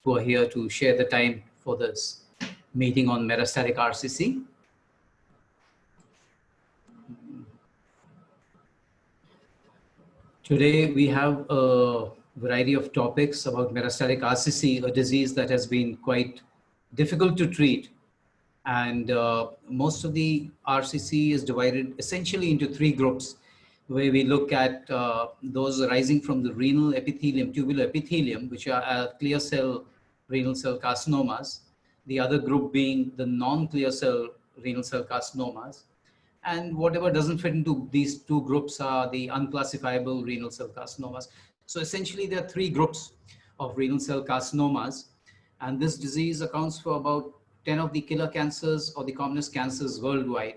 who are here to share the time for this meeting on metastatic RCC. Today, we have a variety of topics about metastatic RCC, a disease that has been quite difficult to treat. And most of the RCC is divided essentially into three groups, where we look at those arising from the renal epithelium, tubular epithelium, which are clear cell renal cell carcinomas. The other group being the non-clear cell renal cell carcinomas. And whatever doesn't fit into these two groups are the unclassifiable renal cell carcinomas. So essentially, there are three groups of renal cell carcinomas. And this disease accounts for about 10 of the killer cancers or the commonest cancers worldwide,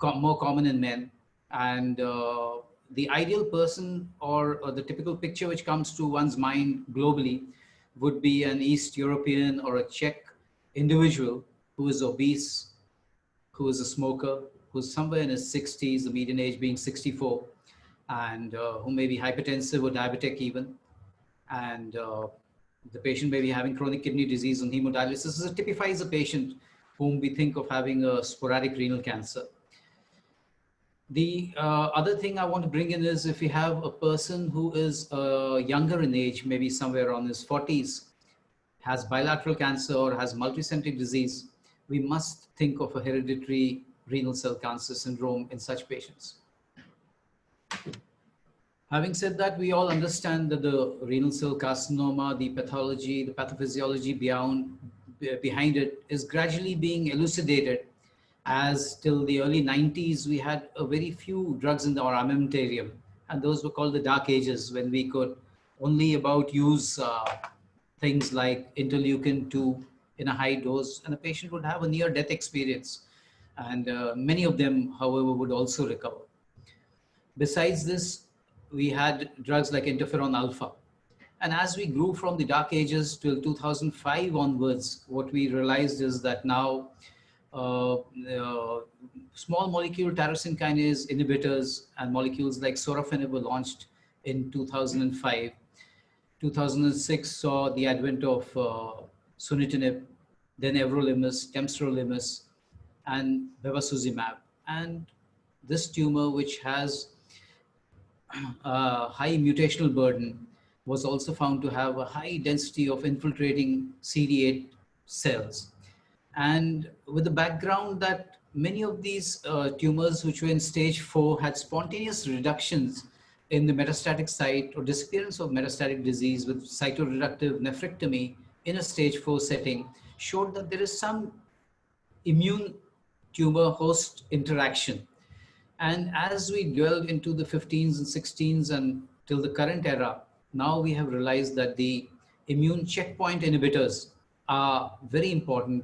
more common in men. And the ideal person or the typical picture which comes to one's mind globally would be an East European or a Czech individual who is obese, who is a smoker, who's somewhere in his 60s, the median age being 64, and who may be hypertensive or diabetic even. And the patient may be having chronic kidney disease and hemodialysis. This typifies a patient whom we think of having a sporadic renal cancer. The other thing I want to bring in is if we have a person who is younger in age, maybe somewhere around his 40s, has bilateral cancer or has multicentric disease, we must think of a hereditary renal cell cancer syndrome in such patients. Having said that, we all understand that the renal cell carcinoma, the pathology, the pathophysiology behind it is gradually being elucidated, as till the early 90s, we had a very few drugs in our armamentarium, and those were called the dark ages, when we could only about use things like interleukin-2 in a high dose, and the patient would have a near-death experience. And many of them, however, would also recover. Besides this, we had drugs like interferon alpha. And as we grew from the dark ages till 2005 onwards, what we realized is that now small molecule tyrosine kinase inhibitors and molecules like sorafenib were launched in 2005. 2006 saw the advent of sunitinib, then everolimus, temsirolimus, and bevacizumab. And this tumor, which has a high mutational burden, was also found to have a high density of infiltrating CD8 cells. And with the background that many of these tumors which were in stage 4 had spontaneous reductions in the metastatic site or disappearance of metastatic disease with cytoreductive nephrectomy in a stage 4 setting, showed that there is some immune tumor host interaction. And as we dwelled into the 15s and 16s and till the current era, now we have realized that the immune checkpoint inhibitors are very important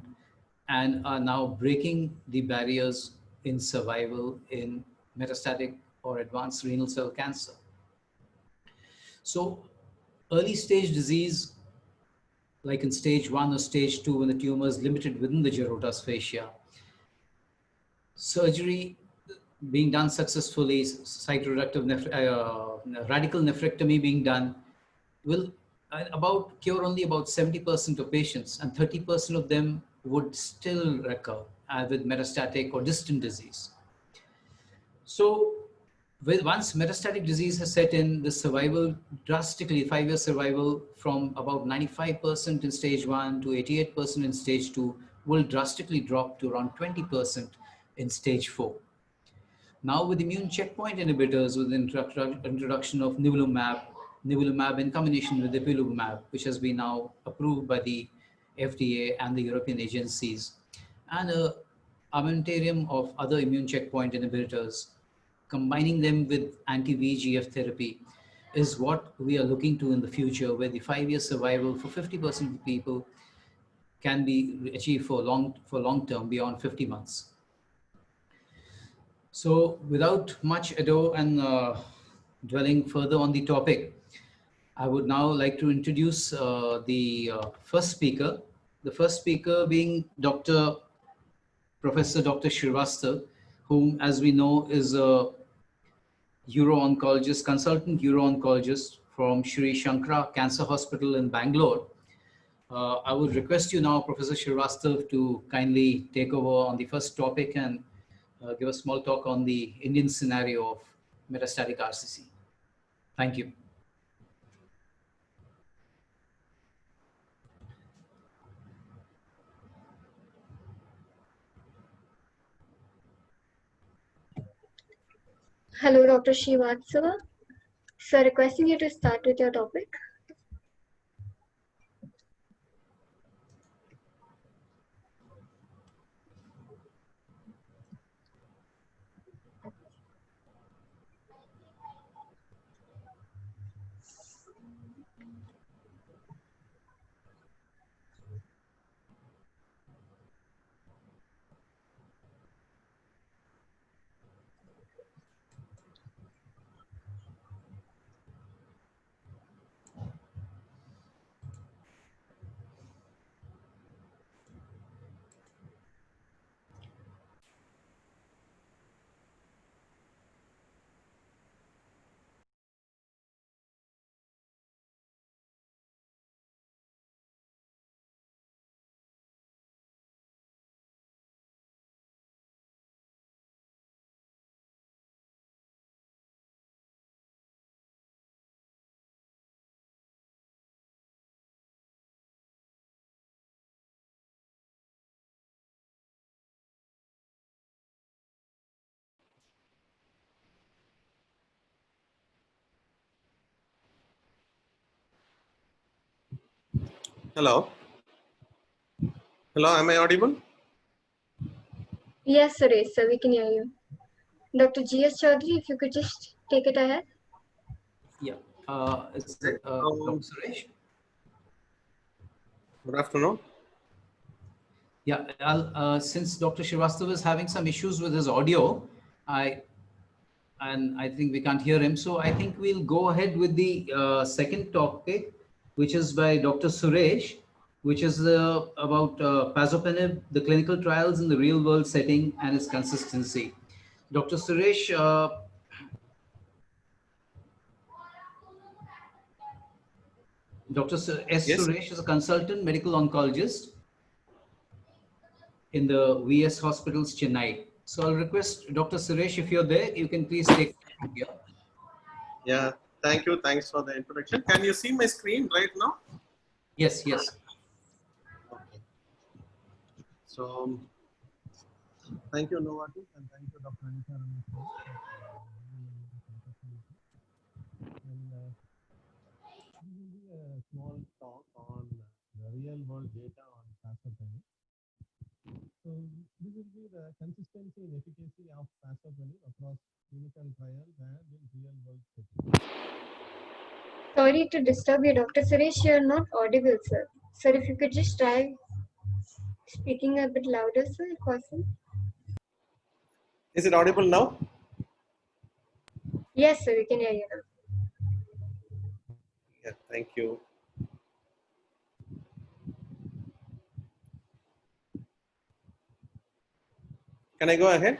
and are now breaking the barriers in survival in metastatic or advanced renal cell cancer. So early stage disease, like in stage 1 or stage 2, when the tumor is limited within the Gerota's fascia, surgery being done successfully, cytoreductive radical nephrectomy being done, will cure only about 70% of patients, and 30% of them would still recur with metastatic or distant disease. So once metastatic disease has set in, the survival drastically, 5-year survival from about 95% in stage 1 to 88% in stage 2 will drastically drop to around 20% in stage 4. Now with immune checkpoint inhibitors, with the introduction of nivolumab in combination with ipilimumab, which has been now approved by the FDA and the European agencies, and an armamentarium of other immune checkpoint inhibitors, combining them with anti-VEGF therapy is what we are looking to in the future, where the 5-year survival for 50% of the people can be achieved for long term, beyond 50 months. So without much ado and dwelling further on the topic, I would now like to introduce the first speaker. The first speaker being Professor Dr. Srivastav, whom, as we know, is a uro-oncologist, consultant uro-oncologist from Sri Shankara Cancer Hospital in Bangalore. I would request you now, Professor Srivastav, to kindly take over on the first topic and give a small talk on the Indian scenario of metastatic RCC. Thank you. Hello, Dr. Srivastava. Sir, requesting you to start with your topic. Hello. Hello, am I audible? Yes, Suresh, sir, we can hear you. Dr. G.S. Chaudhary, if you could just take it ahead. Yeah. It's Dr. Suresh. Good afternoon. Yeah, since Dr. Srivastava is having some issues with his audio, I think we can't hear him. So I think we'll go ahead with the second topic, which is by Dr. Suresh, which is about Pazopanib, the clinical trials in the real world setting and its consistency. Dr. Suresh, Dr. S. Yes. Suresh is a consultant medical oncologist in the VS Hospitals, Chennai. So I'll request Dr. Suresh, if you're there, you can please take it from here. Yeah. Thank you. Thanks for the introduction. Can you see my screen right now? Yes, yes. Okay. So, thank you, Novartis, and thank you, Dr. Anita Ramesh. And this will be a small talk on the real world data on Pazopanib. So, this will be the consistency and efficacy of Pazopanib across clinical trials and in real world settings. Sorry to disturb you, Dr. Suresh, you're not audible, sir. Sir, if you could just try speaking a bit louder, sir, if possible. Is it audible now? Yes, sir, we can hear you now. Yeah, thank you. Can I go ahead?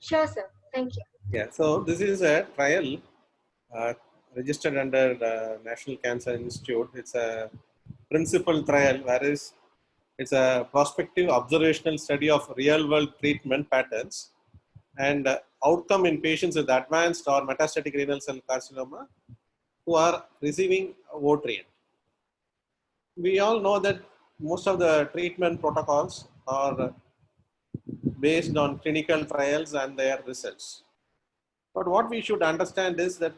Sure, sir. Thank you. Yeah, so this is a trial uh, registered under the National Cancer Institute. It's a principal trial, whereas it's a prospective observational study of real world treatment patterns and outcome in patients with advanced or metastatic renal cell carcinoma who are receiving Votrient. We all know that most of the treatment protocols are based on clinical trials and their results. But what we should understand is that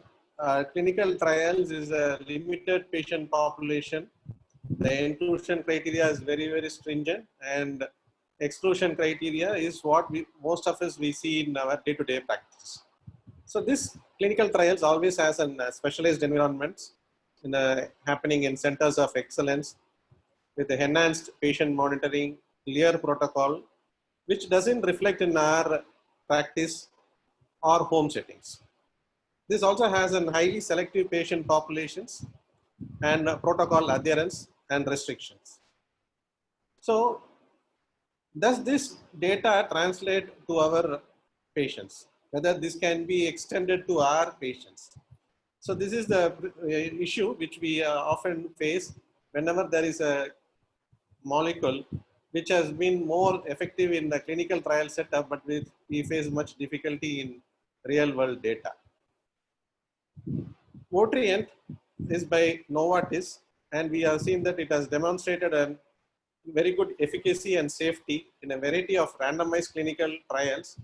clinical trials is a limited patient population. The inclusion criteria is very, very stringent, and exclusion criteria is what most of us we see in our day-to-day practice. So this clinical trials always has an specialized environments happening in centers of excellence with the enhanced patient monitoring, clear protocol, which doesn't reflect in our practice or home settings. This also has a highly selective patient populations and protocol adherence and restrictions. So, does this data translate to our patients? Whether this can be extended to our patients? So, this is the issue which we often face whenever there is a molecule which has been more effective in the clinical trial setup, but we face much difficulty in real world data. Votrient is by Novartis, and we have seen that it has demonstrated a very good efficacy and safety in a variety of randomized clinical trials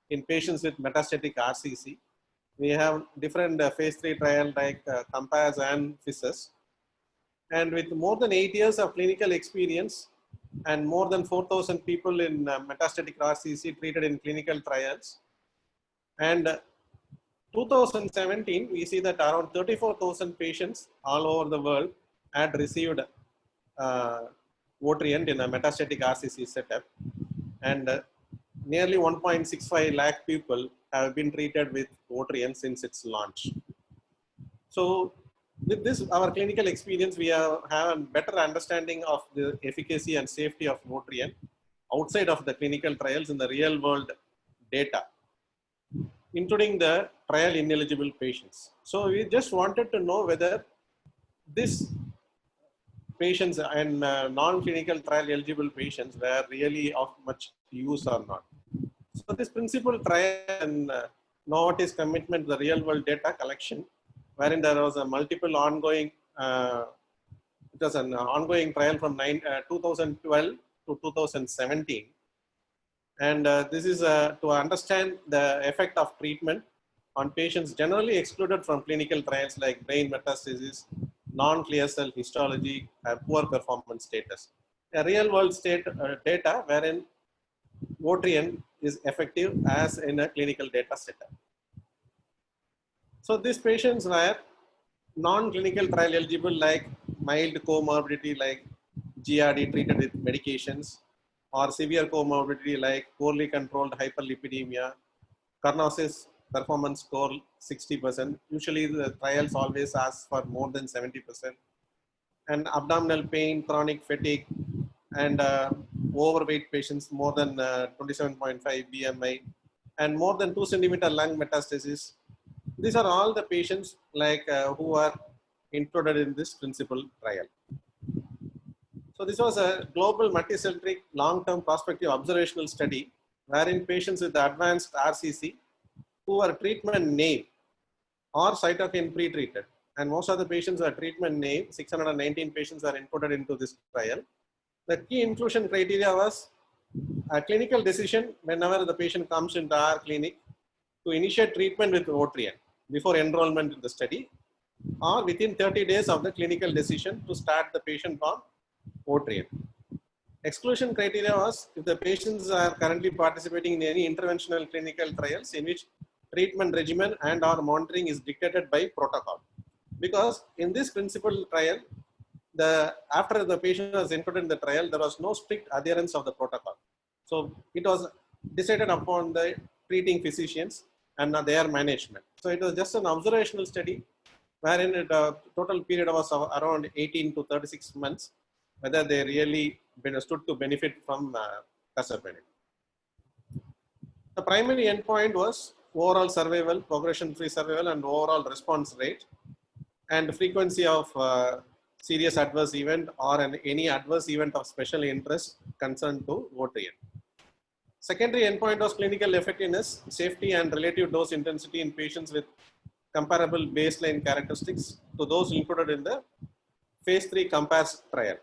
in patients with metastatic RCC. We have different phase 3 trials like COMPASS and FISSUS. And with more than 8 years of clinical experience and more than 4,000 people in metastatic RCC treated in clinical trials, and 2017, we see that around 34,000 patients all over the world had received Votrient in a metastatic RCC setup, and nearly 1.65 lakh people have been treated with Votrient since its launch. So with this, our clinical experience, we have a better understanding of the efficacy and safety of Votrient outside of the clinical trials in the real world data, including the trial ineligible patients. So we just wanted to know whether this patients and non-clinical trial eligible patients were really of much use or not. So this principal trial and Novartis commitment to the real world data collection, wherein there was a multiple ongoing, it was an ongoing trial from 2012 to 2017. And this is to understand the effect of treatment on patients generally excluded from clinical trials like brain metastasis, non-clear cell histology, poor performance status. A real world data wherein Votrient is effective as in a clinical data setup. So these patients were non-clinical trial eligible, like mild comorbidity like GRD treated with medications, or severe comorbidity like poorly controlled hyperlipidemia, Karnosis performance score 60%. Usually the trials always ask for more than 70%. And abdominal pain, chronic fatigue, and overweight patients more than 27.5 BMI, and more than 2 centimeter lung metastasis. These are all the patients like who are included in this principal trial. So this was a global multicentric long-term prospective observational study wherein patients with advanced RCC who are treatment naive or cytokine pre-treated, and most of the patients are treatment naive. 619 patients are included into this trial. The key inclusion criteria was a clinical decision whenever the patient comes into our clinic to initiate treatment with Votrient before enrollment in the study, or within 30 days of the clinical decision to start the patient on Votrient. Exclusion criteria was if the patients are currently participating in any interventional clinical trials in which treatment regimen and or monitoring is dictated by protocol. Because in this principal trial, after the patient was included in the trial, there was no strict adherence of the protocol. So it was decided upon the treating physicians and their management. So it was just an observational study wherein the total period was around 18 to 36 months, whether they really stood to benefit from Caserbenib. The primary endpoint was overall survival, progression-free survival, and overall response rate, and frequency of serious adverse event or any adverse event of special interest concerned to Votrient. Secondary endpoint was clinical effectiveness, safety, and relative dose intensity in patients with comparable baseline characteristics to those included in the phase 3 COMPASS trial.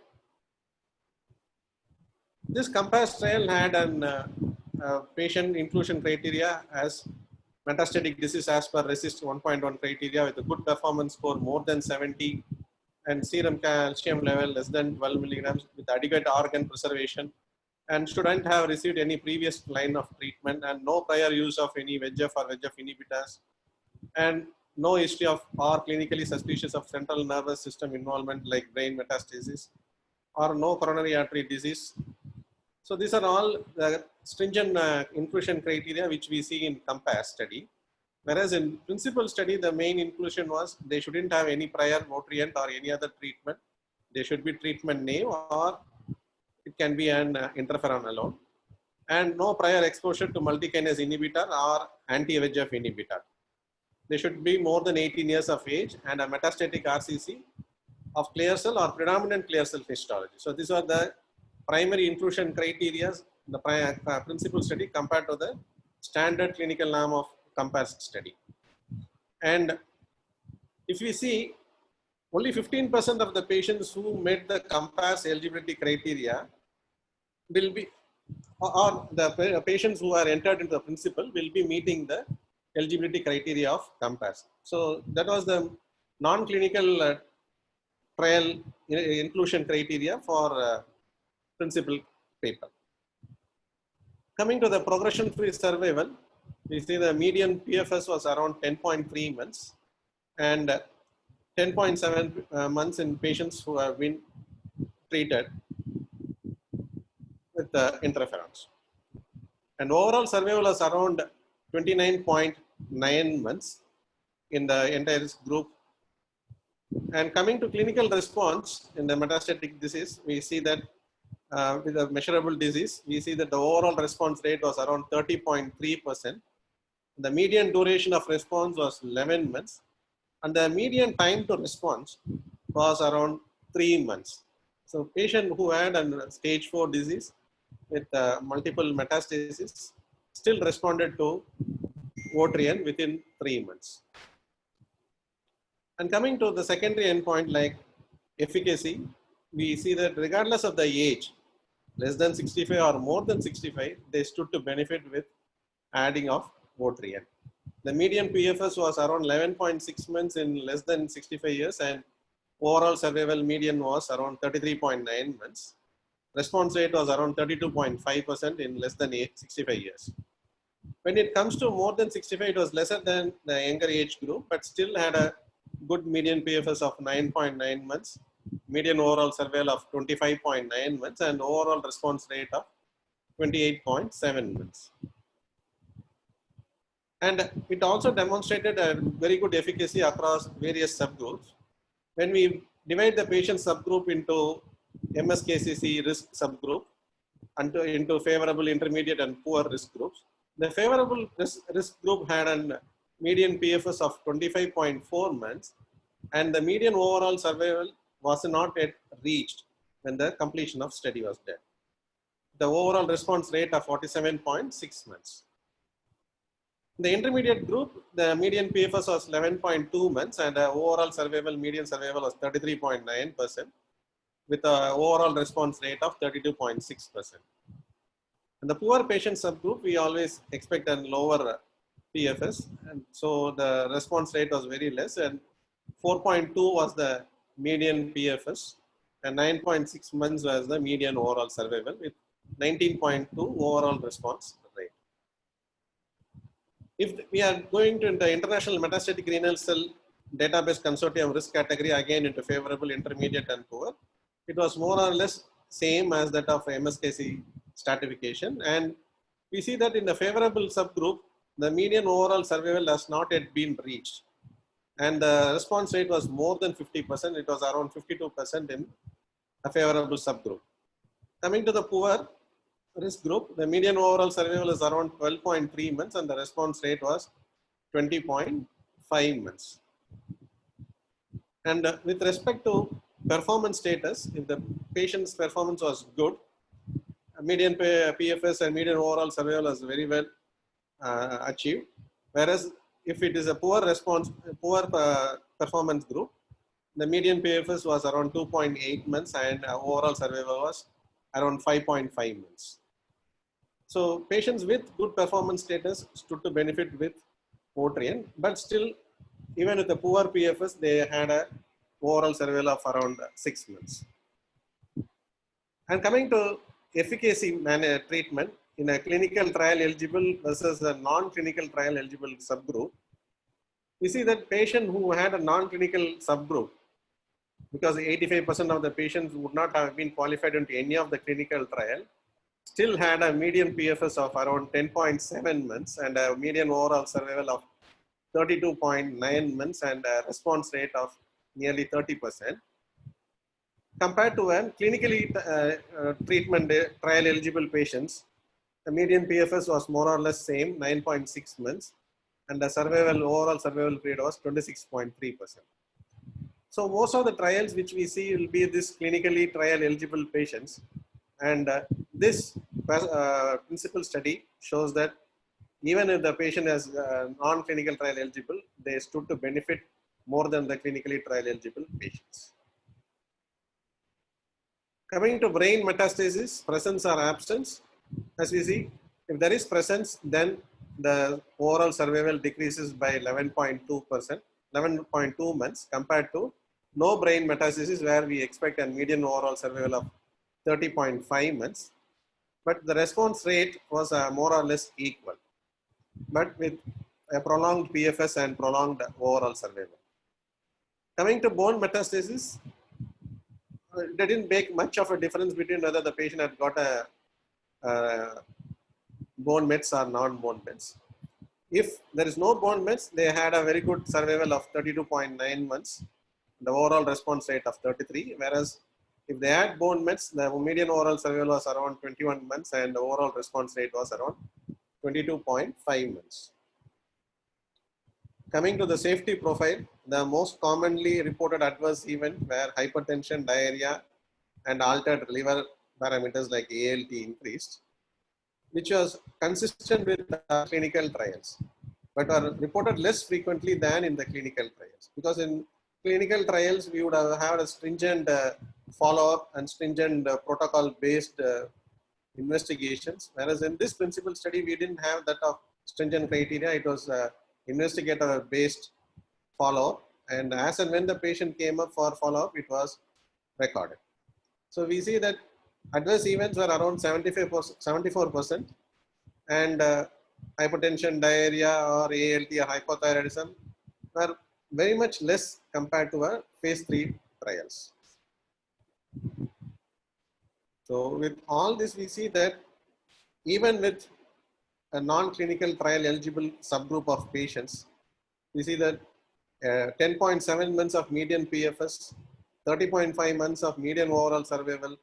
This COMPASS trial had an patient inclusion criteria as metastatic disease as per RECIST 1.1 criteria with a good performance score more than 70 and serum calcium level less than 12 milligrams with adequate organ preservation, and shouldn't have received any previous line of treatment, and no prior use of any VEGF or VEGF inhibitors, and no history of or clinically suspicious of central nervous system involvement like brain metastasis, or no coronary artery disease. So these are all the stringent inclusion criteria which we see in COMPASS study. Whereas in principal study, the main inclusion was they shouldn't have any prior Votrient or any other treatment. They should be treatment naive, or it can be an interferon alone, and no prior exposure to multikinase inhibitor or anti-VEGF inhibitor. They should be more than 18 years of age and a metastatic RCC of clear cell or predominant clear cell histology. So these are the primary inclusion criteria in the principal study compared to the standard clinical norm of comparison study. And if we see, only 15% of the patients who met the COMPASS eligibility criteria will be, or the patients who are entered into the principal will be meeting the eligibility criteria of COMPASS. So that was the non-clinical trial inclusion criteria for principal paper. Coming to the progression-free survival, we see the median PFS was around 10.3 months and 10.7 months in patients who have been treated with interferons. And overall survival is around 29.9 months in the entire group. And coming to clinical response in the metastatic disease, we see that with a measurable disease, we see that the overall response rate was around 30.3%. The median duration of response was 11 months. And the median time to response was around 3 months. So patient who had a stage 4 disease with multiple metastases still responded to Votrient within 3 months. And coming to the secondary endpoint like efficacy, we see that regardless of the age, less than 65 or more than 65, they stood to benefit with adding of Votrient. The median PFS was around 11.6 months in less than 65 years and overall survival median was around 33.9 months. Response rate was around 32.5% in less than 65 years. When it comes to more than 65, it was lesser than the younger age group, but still had a good median PFS of 9.9 months, median overall survival of 25.9 months, and overall response rate of 28.7 months. And it also demonstrated a very good efficacy across various subgroups. When we divide the patient subgroup into MSKCC risk subgroup and into favorable, intermediate, and poor risk groups, the favorable risk group had a median PFS of 25.4 months, and the median overall survival was not yet reached when the completion of study was done. The overall response rate of 47.6 months. In the intermediate group, the median PFS was 11.2 months and the overall survival, median survival was 33.9% with an overall response rate of 32.6%. In the poor patient subgroup, we always expect a lower PFS, and so the response rate was very less, and 4.2 was the median PFS and 9.6 months was the median overall survival with 19.2 overall response rate. If we are going to the International Metastatic Renal Cell Database Consortium risk category, again into favorable, intermediate, and poor, it was more or less same as that of MSKC stratification. And we see that in the favorable subgroup, the median overall survival has not yet been reached. And the response rate was more than 50%. It was around 52% in a favorable subgroup. Coming to the poor risk group, the median overall survival is around 12.3 months and the response rate was 20.5 months. And with respect to performance status, if the patient's performance was good, median PFS and median overall survival was very well achieved. Whereas if it is a poor performance group, the median PFS was around 2.8 months and overall survival was around 5.5 months. So patients with good performance status stood to benefit with Votrient, but still, even with the poor PFS, they had a overall survival of around 6 months. And coming to efficacy treatment in a clinical trial eligible versus a non-clinical trial eligible subgroup, we see that patient who had a non-clinical subgroup, because 85% of the patients would not have been qualified into any of the clinical trial, still had a median PFS of around 10.7 months and a median overall survival of 32.9 months and a response rate of nearly 30%. Compared to a clinically treatment trial eligible patients, the median PFS was more or less same, 9.6 months, and the survival overall survival period was 26.3%. So most of the trials which we see will be this clinically trial eligible patients. And this principal study shows that even if the patient is non-clinical trial eligible, they stood to benefit more than the clinically trial eligible patients. Coming to brain metastasis, presence or absence, as we see, if there is presence, then the overall survival decreases by 11.2%, 11.2 months compared to no brain metastasis where we expect a median overall survival of 30.5 months. But the response rate was more or less equal, but with a prolonged PFS and prolonged overall survival. Coming to bone metastasis, they didn't make much of a difference between whether the patient had got a bone mets or non-bone mets. If there is no bone mets, they had a very good survival of 32.9 months, the overall response rate of 33, whereas if they had bone mets, the median overall survival was around 21 months and the overall response rate was around 22.5 months. Coming to the safety profile, the most commonly reported adverse event were hypertension, diarrhea, and altered liver parameters like ALT increased, which was consistent with the clinical trials, but are reported less frequently than in the clinical trials. Because in clinical trials, we would have had a stringent follow-up and stringent protocol-based investigations, whereas in this principal study, we didn't have that of stringent criteria. It was investigator-based follow-up, and as and when the patient came up for follow-up, it was recorded. So we see that adverse events were around 74%, and hypertension, diarrhea, or ALT or hypothyroidism were very much less compared to our phase 3 trials. So with all this, we see that even with a non-clinical trial eligible subgroup of patients, we see that 10.7 months of median PFS, 30.5 months of median overall survival,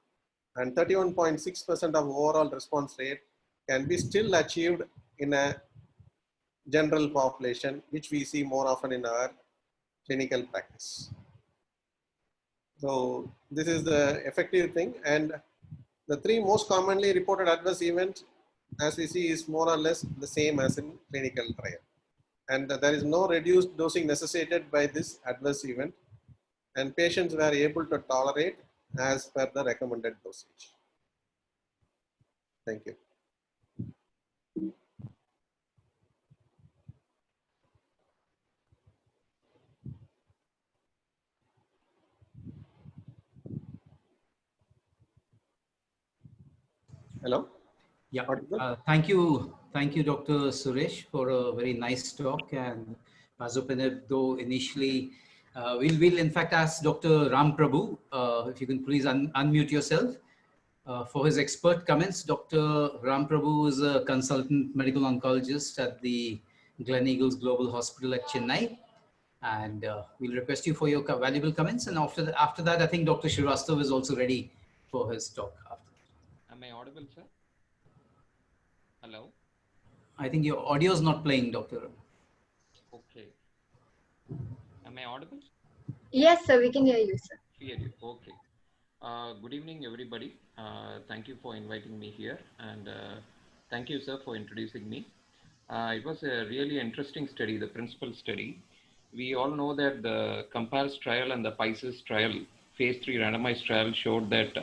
and 31.6% of overall response rate can be still achieved in a general population, which we see more often in our clinical practice. So this is the effective thing, and the three most commonly reported adverse events, as we see, is more or less the same as in clinical trial. And there is no reduced dosing necessitated by this adverse event, and patients were able to tolerate as per the recommended dosage. Thank you. Hello? Yeah, Audible? thank you, Dr. Suresh, for a very nice talk. And Pazopanib, though initially, we'll in fact ask Dr. Ram Prabhu, if you can please unmute yourself for his expert comments. Dr. Ram Prabhu is a consultant medical oncologist at the Gleneagles Global Hospital at Chennai. And we'll request you for your valuable comments. And after that, I think Dr. Srivastav is also ready for his talk. Am I audible, sir? Hello? I think your audio is not playing, Doctor. Okay. Am I audible? Yes, sir, we can hear you, sir. Hear you. Okay. Good evening, everybody. Thank you for inviting me here, and thank you, sir, for introducing me. It was a really interesting study, the principal study. We all know that the COMPARES trial and the PISCES trial, phase 3 randomized trial, showed that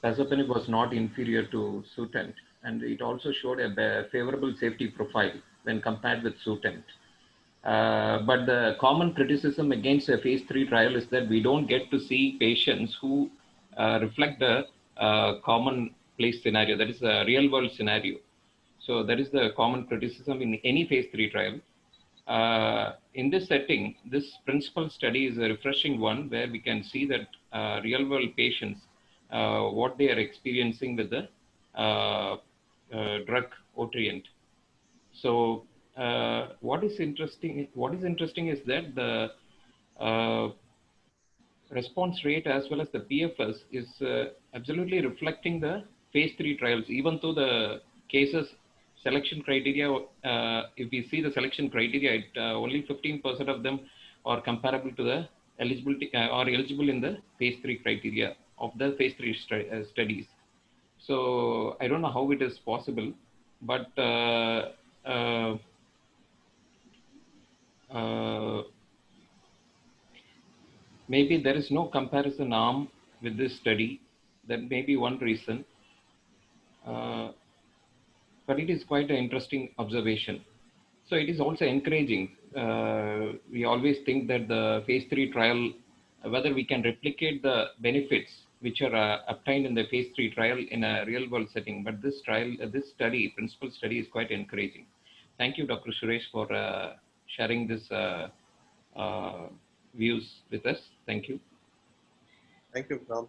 Pazopanib was not inferior to Sutent, and it also showed a favorable safety profile when compared with Sutent. But the common criticism against a phase 3 trial is that we don't get to see patients who reflect the commonplace scenario, that is the real world scenario. So that is the common criticism in any phase 3 trial. In this setting, this principal study is a refreshing one where we can see that real world patients, what they are experiencing with the drug Otrient. So what is interesting is that the response rate as well as the PFS is absolutely reflecting the phase 3 trials, even though the cases selection criteria, if we see the selection criteria, only 15% of them are comparable to the eligibility or eligible in the phase 3 criteria of the phase 3 studies. So I don't know how it is possible, but maybe there is no comparison arm with this study. That may be one reason. But it is quite an interesting observation. So it is also encouraging. We always think that the phase 3 trial, whether we can replicate the benefits which are obtained in the phase 3 trial in a real world setting. But this trial, this study, principal study, is quite encouraging. Thank you, Dr. Suresh, for sharing this views with us. Thank you. Thank you, Ram.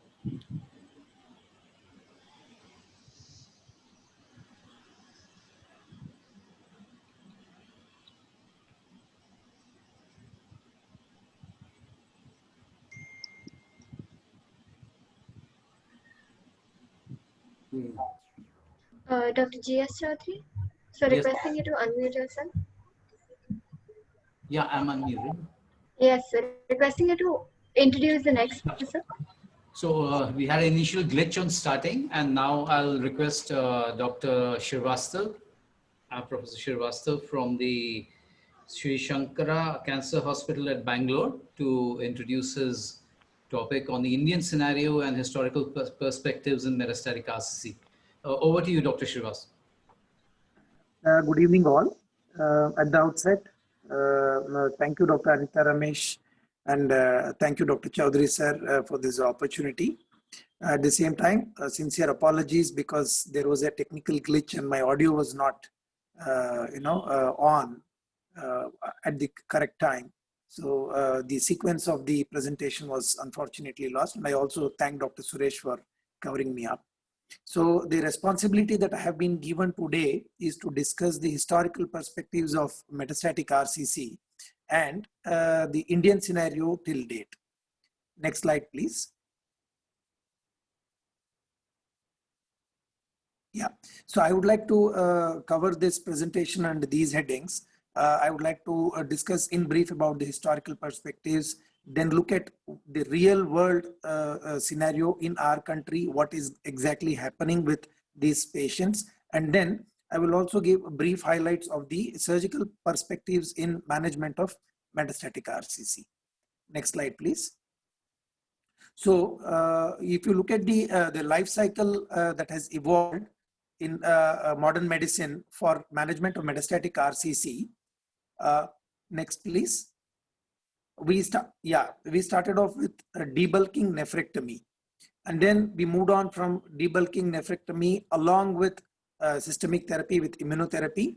Dr. G.S. Chaudhary, so Yes. requesting you to unmute yourself. Yeah, I'm unmuted. Yes, sir. Requesting you to introduce the next speaker. So we had an initial glitch on starting, and now I'll request Dr. Srivastava, Professor Srivastava from the Sri Shankara Cancer Hospital at Bangalore, to introduce his topic on the Indian scenario and historical perspectives in metastatic RCC. Over to you, Dr. Srivastava. Good evening, all. At the outset, thank you, Dr. Anita Ramesh, and thank you, Dr. Chaudhary, sir, for this opportunity. At the same time, sincere apologies because there was a technical glitch and my audio was not, on at the correct time. So the sequence of the presentation was unfortunately lost. And I also thank Dr. Suresh for covering me up. So the responsibility that I have been given today is to discuss the historical perspectives of metastatic RCC and the Indian scenario till date. Next slide, please. Yeah, so I would like to cover this presentation under these headings. I would like to discuss in brief about the historical perspectives, then look at the real world scenario in our country, what is exactly happening with these patients. And then I will also give brief highlights of the surgical perspectives in management of metastatic RCC. Next slide, please. So if you look at the life cycle that has evolved in modern medicine for management of metastatic RCC. Next, please. We started off with debulking nephrectomy, and then we moved on from debulking nephrectomy along with systemic therapy with immunotherapy.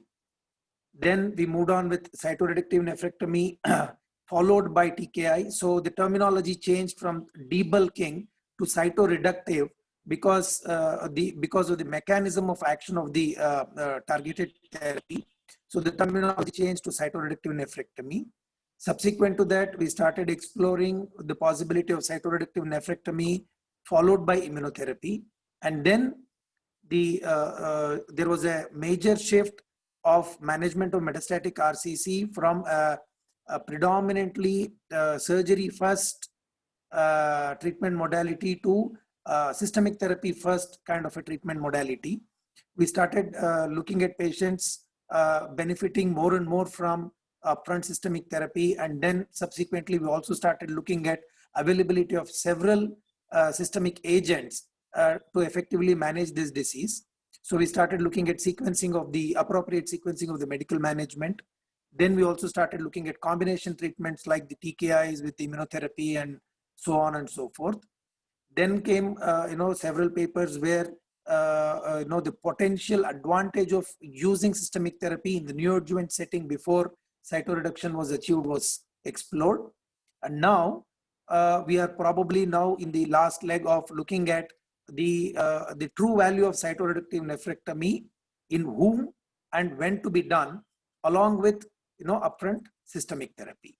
Then we moved on with cytoreductive nephrectomy followed by TKI. So the terminology changed from debulking to cytoreductive because of the mechanism of action of the targeted therapy. So the terminology changed to cytoreductive nephrectomy. Subsequent to that, we started exploring the possibility of cytoreductive nephrectomy followed by immunotherapy. And then there was a major shift of management of metastatic RCC from a predominantly surgery first treatment modality to systemic therapy first kind of a treatment modality. We started looking at patients benefiting more and more from upfront systemic therapy, and then subsequently we also started looking at availability of several systemic agents to effectively manage this disease. So we started looking at sequencing of the appropriate sequencing of the medical management. Then we also started looking at combination treatments like the TKIs with immunotherapy and so on and so forth. Then came several papers where the potential advantage of using systemic therapy in the neoadjuvant setting before cytoreduction was achieved was explored. And now we are probably now in the last leg of looking at the true value of cytoreductive nephrectomy, in whom and when to be done, along with upfront systemic therapy.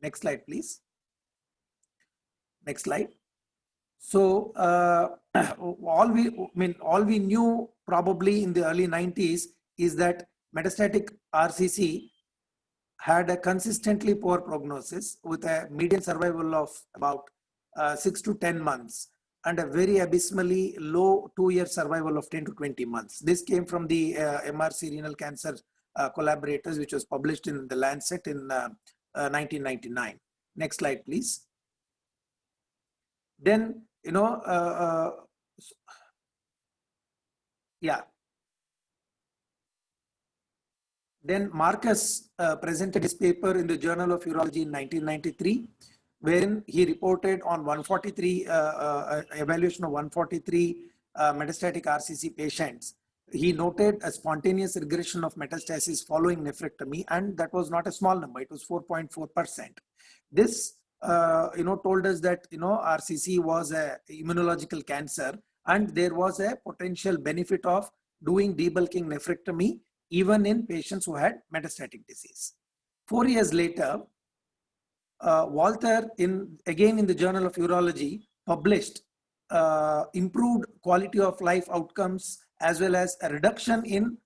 Next slide, please. Next slide. So all we knew probably in the early 90s is that metastatic RCC had a consistently poor prognosis with a median survival of about 6 to 10 months and a very abysmally low 2-year survival of 10 to 20 months. This came from the MRC renal cancer collaborators, which was published in the Lancet in 1999. Next slide, please. Then, yeah. Then Marcus presented his paper in the Journal of Urology in 1993, wherein he reported on 143 evaluation of 143 metastatic RCC patients. He noted a spontaneous regression of metastasis following nephrectomy, and that was not a small number. It was 4.4%. This, told us that, RCC was a immunological cancer, and there was a potential benefit of doing debulking nephrectomy even in patients who had metastatic disease. 4 years later, Walter, again in the Journal of Urology, published improved quality of life outcomes as well as a reduction in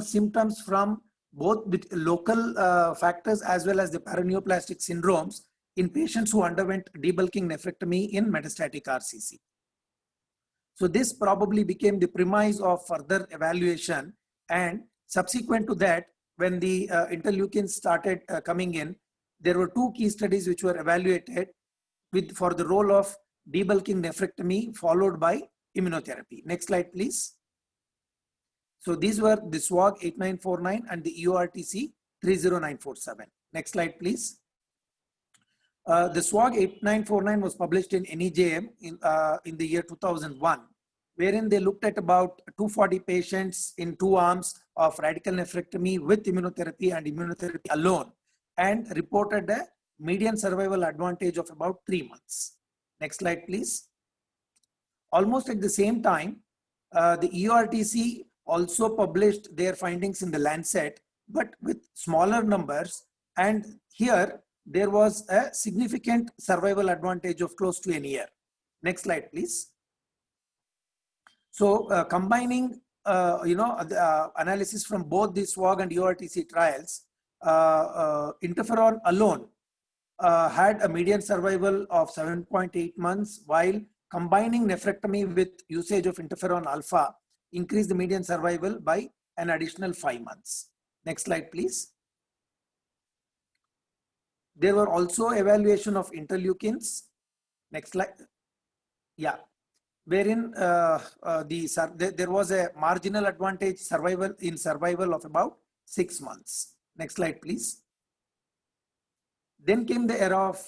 symptoms from both with local factors as well as the paraneoplastic syndromes in patients who underwent debulking nephrectomy in metastatic RCC. So this probably became the premise of further evaluation, and subsequent to that, when the interleukins started coming in, there were 2 key studies which were evaluated for the role of debulking nephrectomy followed by immunotherapy. Next slide, please. So these were the SWOG 8949 and the EORTC 30947. Next slide, please. The SWOG 8949 was published in NEJM in the year 2001, wherein they looked at about 240 patients in 2 arms of radical nephrectomy with immunotherapy and immunotherapy alone, and reported a median survival advantage of about 3 months. Next slide, please. Almost at the same time, the EORTC also published their findings in the Lancet, but with smaller numbers, and here there was a significant survival advantage of close to a year. Next slide, please. So combining analysis from both the SWOG and EORTC trials, interferon alone had a median survival of 7.8 months, while combining nephrectomy with usage of interferon alpha increased the median survival by an additional 5 months. Next slide, please. There were also evaluation of interleukins. Next slide. Yeah, wherein there was a marginal advantage survival of about 6 months. Next slide, please. Then came the era of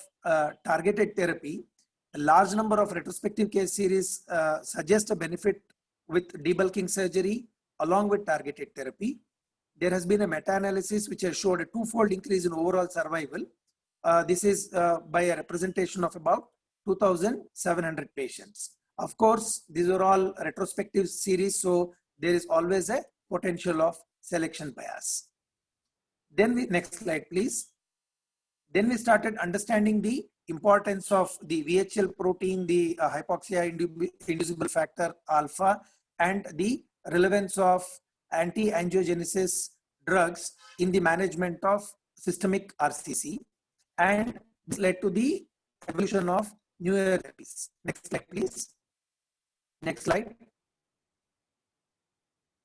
targeted therapy. A large number of retrospective case series suggest a benefit with debulking surgery along with targeted therapy. There has been a meta-analysis which has showed a 2-fold increase in overall survival. This is by a representation of about 2,700 patients. Of course, these are all retrospective series, so there is always a potential of selection bias. Then next slide, please. Then we started understanding the importance of the VHL protein, the hypoxia-inducible factor alpha, and the relevance of anti-angiogenesis drugs in the management of systemic RCC. And this led to the evolution of newer therapies. Next slide, please. Next slide.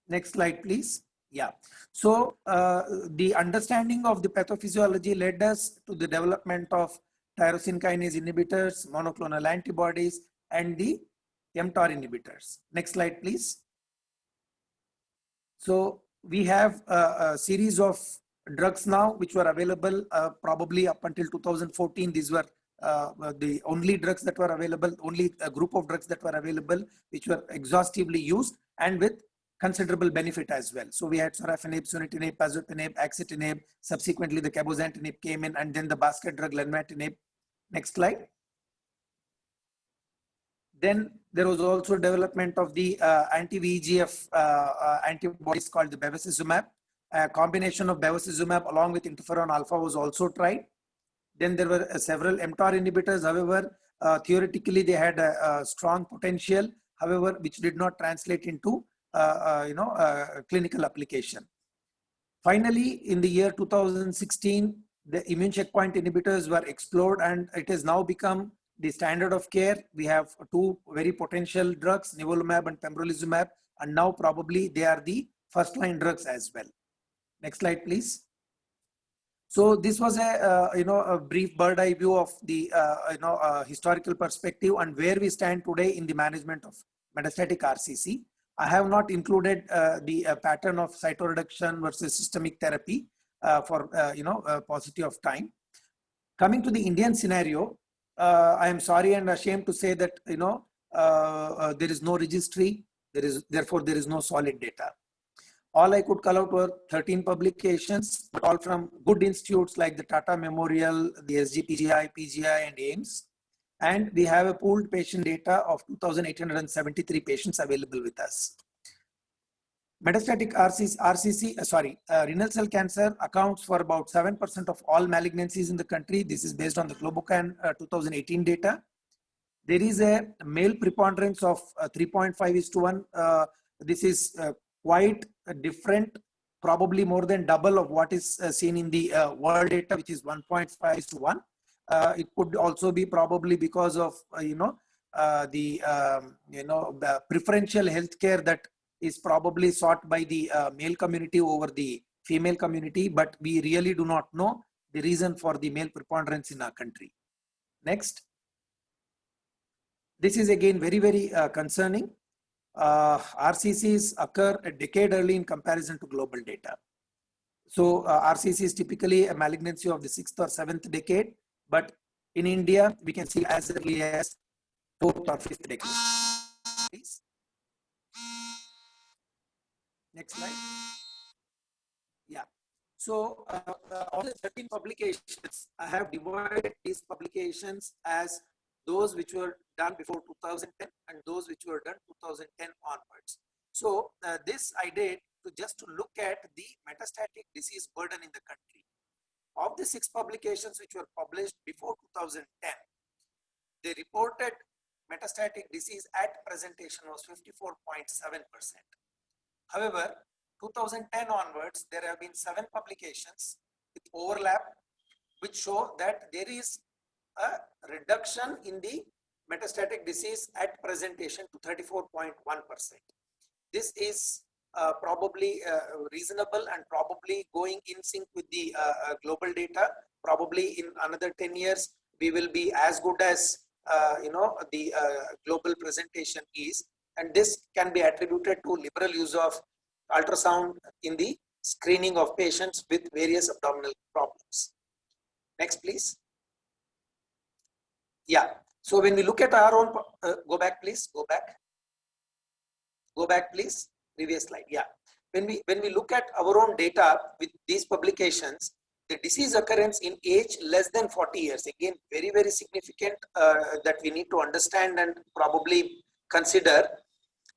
Next slide, please. Yeah. So the understanding of the pathophysiology led us to the development of tyrosine kinase inhibitors, monoclonal antibodies, and the mTOR inhibitors. Next slide, please. So we have a series of drugs now which were available probably up until 2014. These were the only drugs that were available, only a group of drugs that were available, which were exhaustively used and with considerable benefit as well. So we had sorafenib, sunitinib, pazopanib, axitinib. Subsequently, the cabozantinib came in, and then the basket drug lenvatinib. Next slide. Then there was also development of the anti-VEGF antibodies called the bevacizumab. A combination of bevacizumab along with interferon alpha was also tried. Then there were several mTOR inhibitors. However, theoretically they had a strong potential, however, which did not translate into clinical application. Finally, in the year 2016, the immune checkpoint inhibitors were explored and it has now become the standard of care. We have two very potential drugs, nivolumab and pembrolizumab, and now probably they are the first line drugs as well. Next slide, please. So this was a brief bird eye view of the historical perspective and where we stand today in the management of metastatic RCC. I have not included the pattern of cytoreduction versus systemic therapy for paucity of time. Coming to the Indian scenario, I am sorry and ashamed to say that there is no registry. Therefore there is no solid data. All I could call out were 13 publications, all from good institutes like the Tata Memorial, the SGPGI, PGI, and AIIMS. And we have a pooled patient data of 2,873 patients available with us. Metastatic renal cell cancer accounts for about 7% of all malignancies in the country. This is based on the Globocan 2018 data. There is a male preponderance of 3.5:1. This is quite different, probably more than double of what is seen in the world data, which is 1.5:1. It could also be probably because of the preferential healthcare that is probably sought by the male community over the female community, but we really do not know the reason for the male preponderance in our country. Next. This is again very, very concerning. RCCs occur a decade early in comparison to global data. So RCC is typically a malignancy of the 6th or 7th decade, but in India, we can see as early as 4th or 5th decade. Please. Next slide. Yeah. So all the 13 publications, I have divided these publications as those which were done before 2010 and those which were done 2010 onwards. So this I did just to look at the metastatic disease burden in the country. Of the 6 publications which were published before 2010, they reported metastatic disease at presentation was 54.7%. However, 2010 onwards, there have been 7 publications with overlap which show that there is a reduction in the metastatic disease at presentation to 34.1%. This is probably reasonable and probably going in sync with the global data. Probably in another 10 years, we will be as good as the global presentation is, and this can be attributed to liberal use of ultrasound in the screening of patients with various abdominal problems. Next, please. Yeah. So when we look at our own, go back, please. Go back. Go back, please. Previous slide. Yeah. When we look at our own data with these publications, the disease occurrence in age less than 40 years, again, very, very significant that we need to understand and probably consider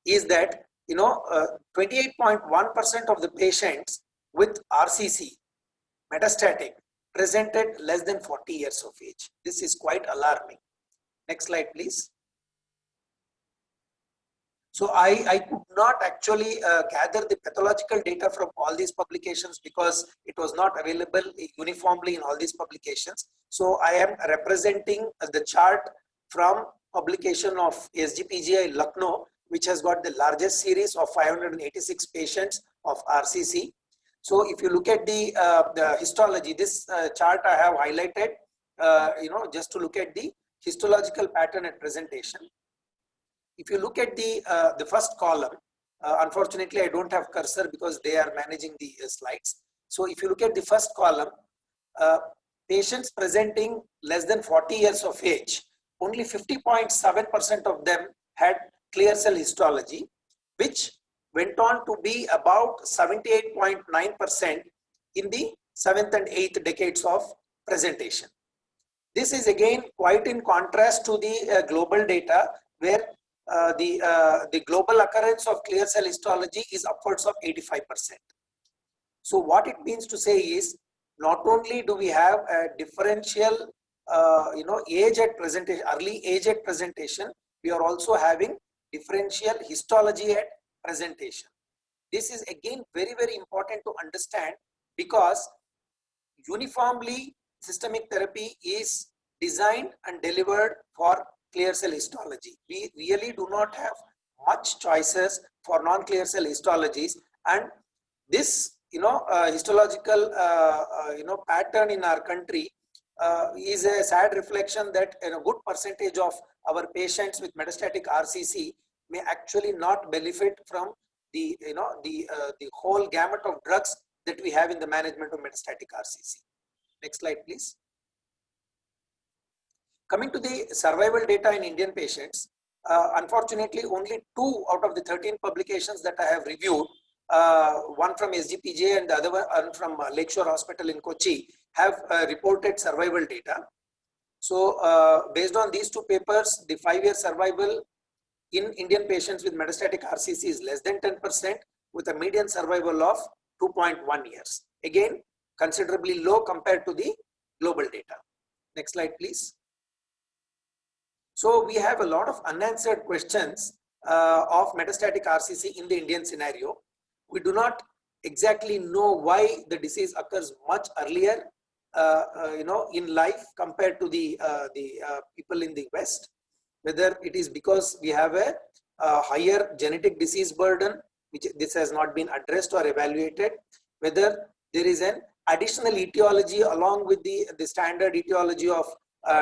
is that 28.1% of the patients with RCC metastatic presented less than 40 years of age. This is quite alarming. Next slide, please. So I could not actually gather the pathological data from all these publications because it was not available uniformly in all these publications. So I am representing the chart from publication of SGPGI Lucknow, which has got the largest series of 586 patients of RCC. So if you look at the histology, this chart I have highlighted, just to look at the histological pattern at presentation. If you look at the first column, unfortunately I don't have cursor because they are managing the slides. So if you look at the first column, patients presenting less than 40 years of age, only 50.7% of them had clear cell histology, which went on to be about 78.9% in the 7th and 8th decades of presentation. This is again quite in contrast to the global data where the global occurrence of clear cell histology is upwards of 85%. So what it means to say is not only do we have a differential age at presentation, early age at presentation, we are also having differential histology at presentation. This is again very, very important to understand because uniformly systemic therapy is designed and delivered for clear cell histology. We really do not have much choices for non-clear cell histologies, and this histological pattern in our country is a sad reflection that a good percentage of our patients with metastatic RCC may actually not benefit from the whole gamut of drugs that we have in the management of metastatic RCC. Next slide, please. Coming to the survival data in Indian patients, unfortunately, only 2 out of the 13 publications that I have reviewed, one from SGPJ and the other one from Lakeshore Hospital in Kochi, have reported survival data. So, based on these 2 papers, the 5-year survival in Indian patients with metastatic RCC is less than 10%, with a median survival of 2.1 years. Again, considerably low compared to the global data. Next slide, please. So we have a lot of unanswered questions of metastatic RCC in the Indian scenario. We do not exactly know why the disease occurs much earlier, in life compared to the people in the West. Whether it is because we have a higher genetic disease burden, which this has not been addressed or evaluated, whether there is an additional etiology along with the standard etiology of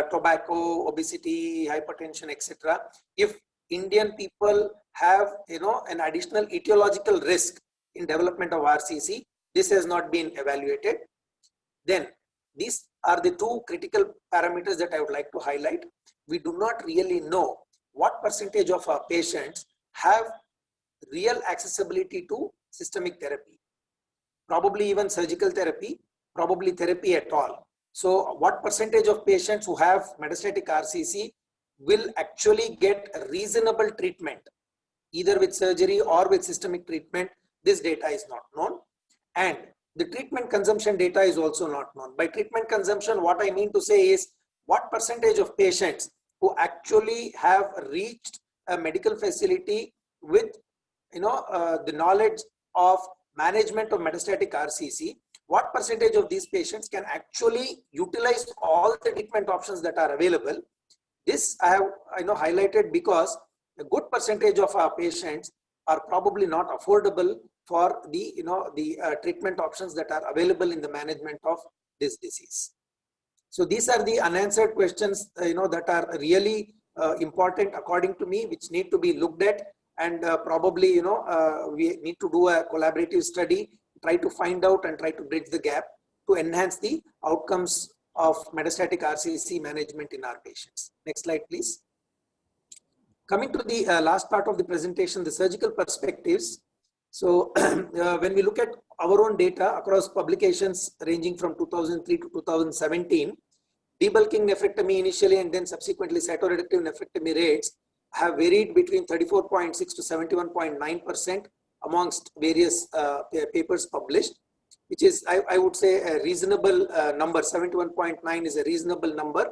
tobacco, obesity, hypertension, etc. If Indian people have an additional etiological risk in development of RCC, this has not been evaluated. Then these are the 2 critical parameters that I would like to highlight. We do not really know what percentage of our patients have real accessibility to systemic therapy, probably even surgical therapy, probably therapy at all. So what percentage of patients who have metastatic RCC will actually get a reasonable treatment, either with surgery or with systemic treatment? This data is not known. And the treatment consumption data is also not known. By treatment consumption, what I mean to say is what percentage of patients who actually have reached a medical facility with the knowledge of management of metastatic RCC, what percentage of these patients can actually utilize all the treatment options that are available. This I have highlighted because a good percentage of our patients are probably not affordable for the treatment options that are available in the management of this disease. So these are the unanswered questions that are really important according to me, which need to be looked at, and probably we need to do a collaborative study, try to find out and try to bridge the gap to enhance the outcomes of metastatic RCC management in our patients. Next slide, please. Coming to the last part of the presentation, the surgical perspectives. So when we look at our own data across publications ranging from 2003 to 2017, debulking nephrectomy initially and then subsequently cytoreductive nephrectomy rates have varied between 34.6 to 71.9% amongst various papers published, which is, I would say, a reasonable number. 71.9 is a reasonable number.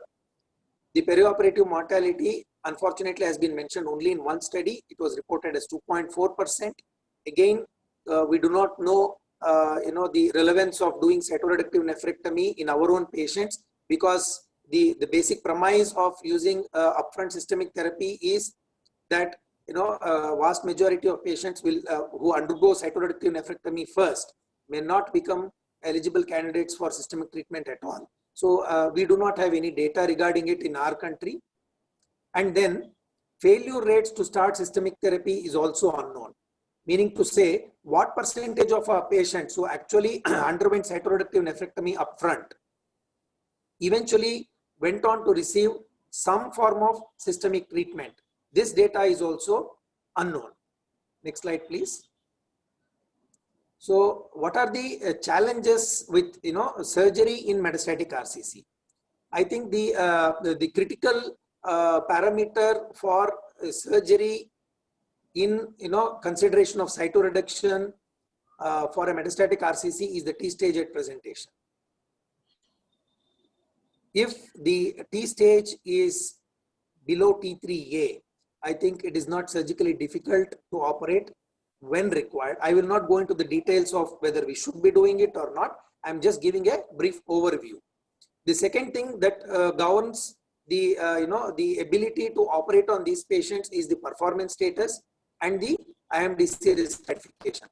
The perioperative mortality, unfortunately, has been mentioned only in one study. It was reported as 2.4%. Again, we do not know, the relevance of doing cytoreductive nephrectomy in our own patients, because the basic premise of using upfront systemic therapy is that vast majority of patients will who undergo cytoreductive nephrectomy first may not become eligible candidates for systemic treatment at all. So we do not have any data regarding it in our country. And then failure rates to start systemic therapy is also unknown. Meaning to say, what percentage of our patients who actually underwent cytoreductive nephrectomy upfront eventually went on to receive some form of systemic treatment. This data is also unknown. Next slide, please. So what are the challenges with surgery in metastatic RCC? I think the critical parameter for surgery in consideration of cytoreduction for a metastatic RCC is the T stage at presentation. If the T stage is below T3A, I think it is not surgically difficult to operate when required. I will not go into the details of whether we should be doing it or not. I'm just giving a brief overview. The second thing that governs the the ability to operate on these patients is the performance status and the IMDC risk stratification.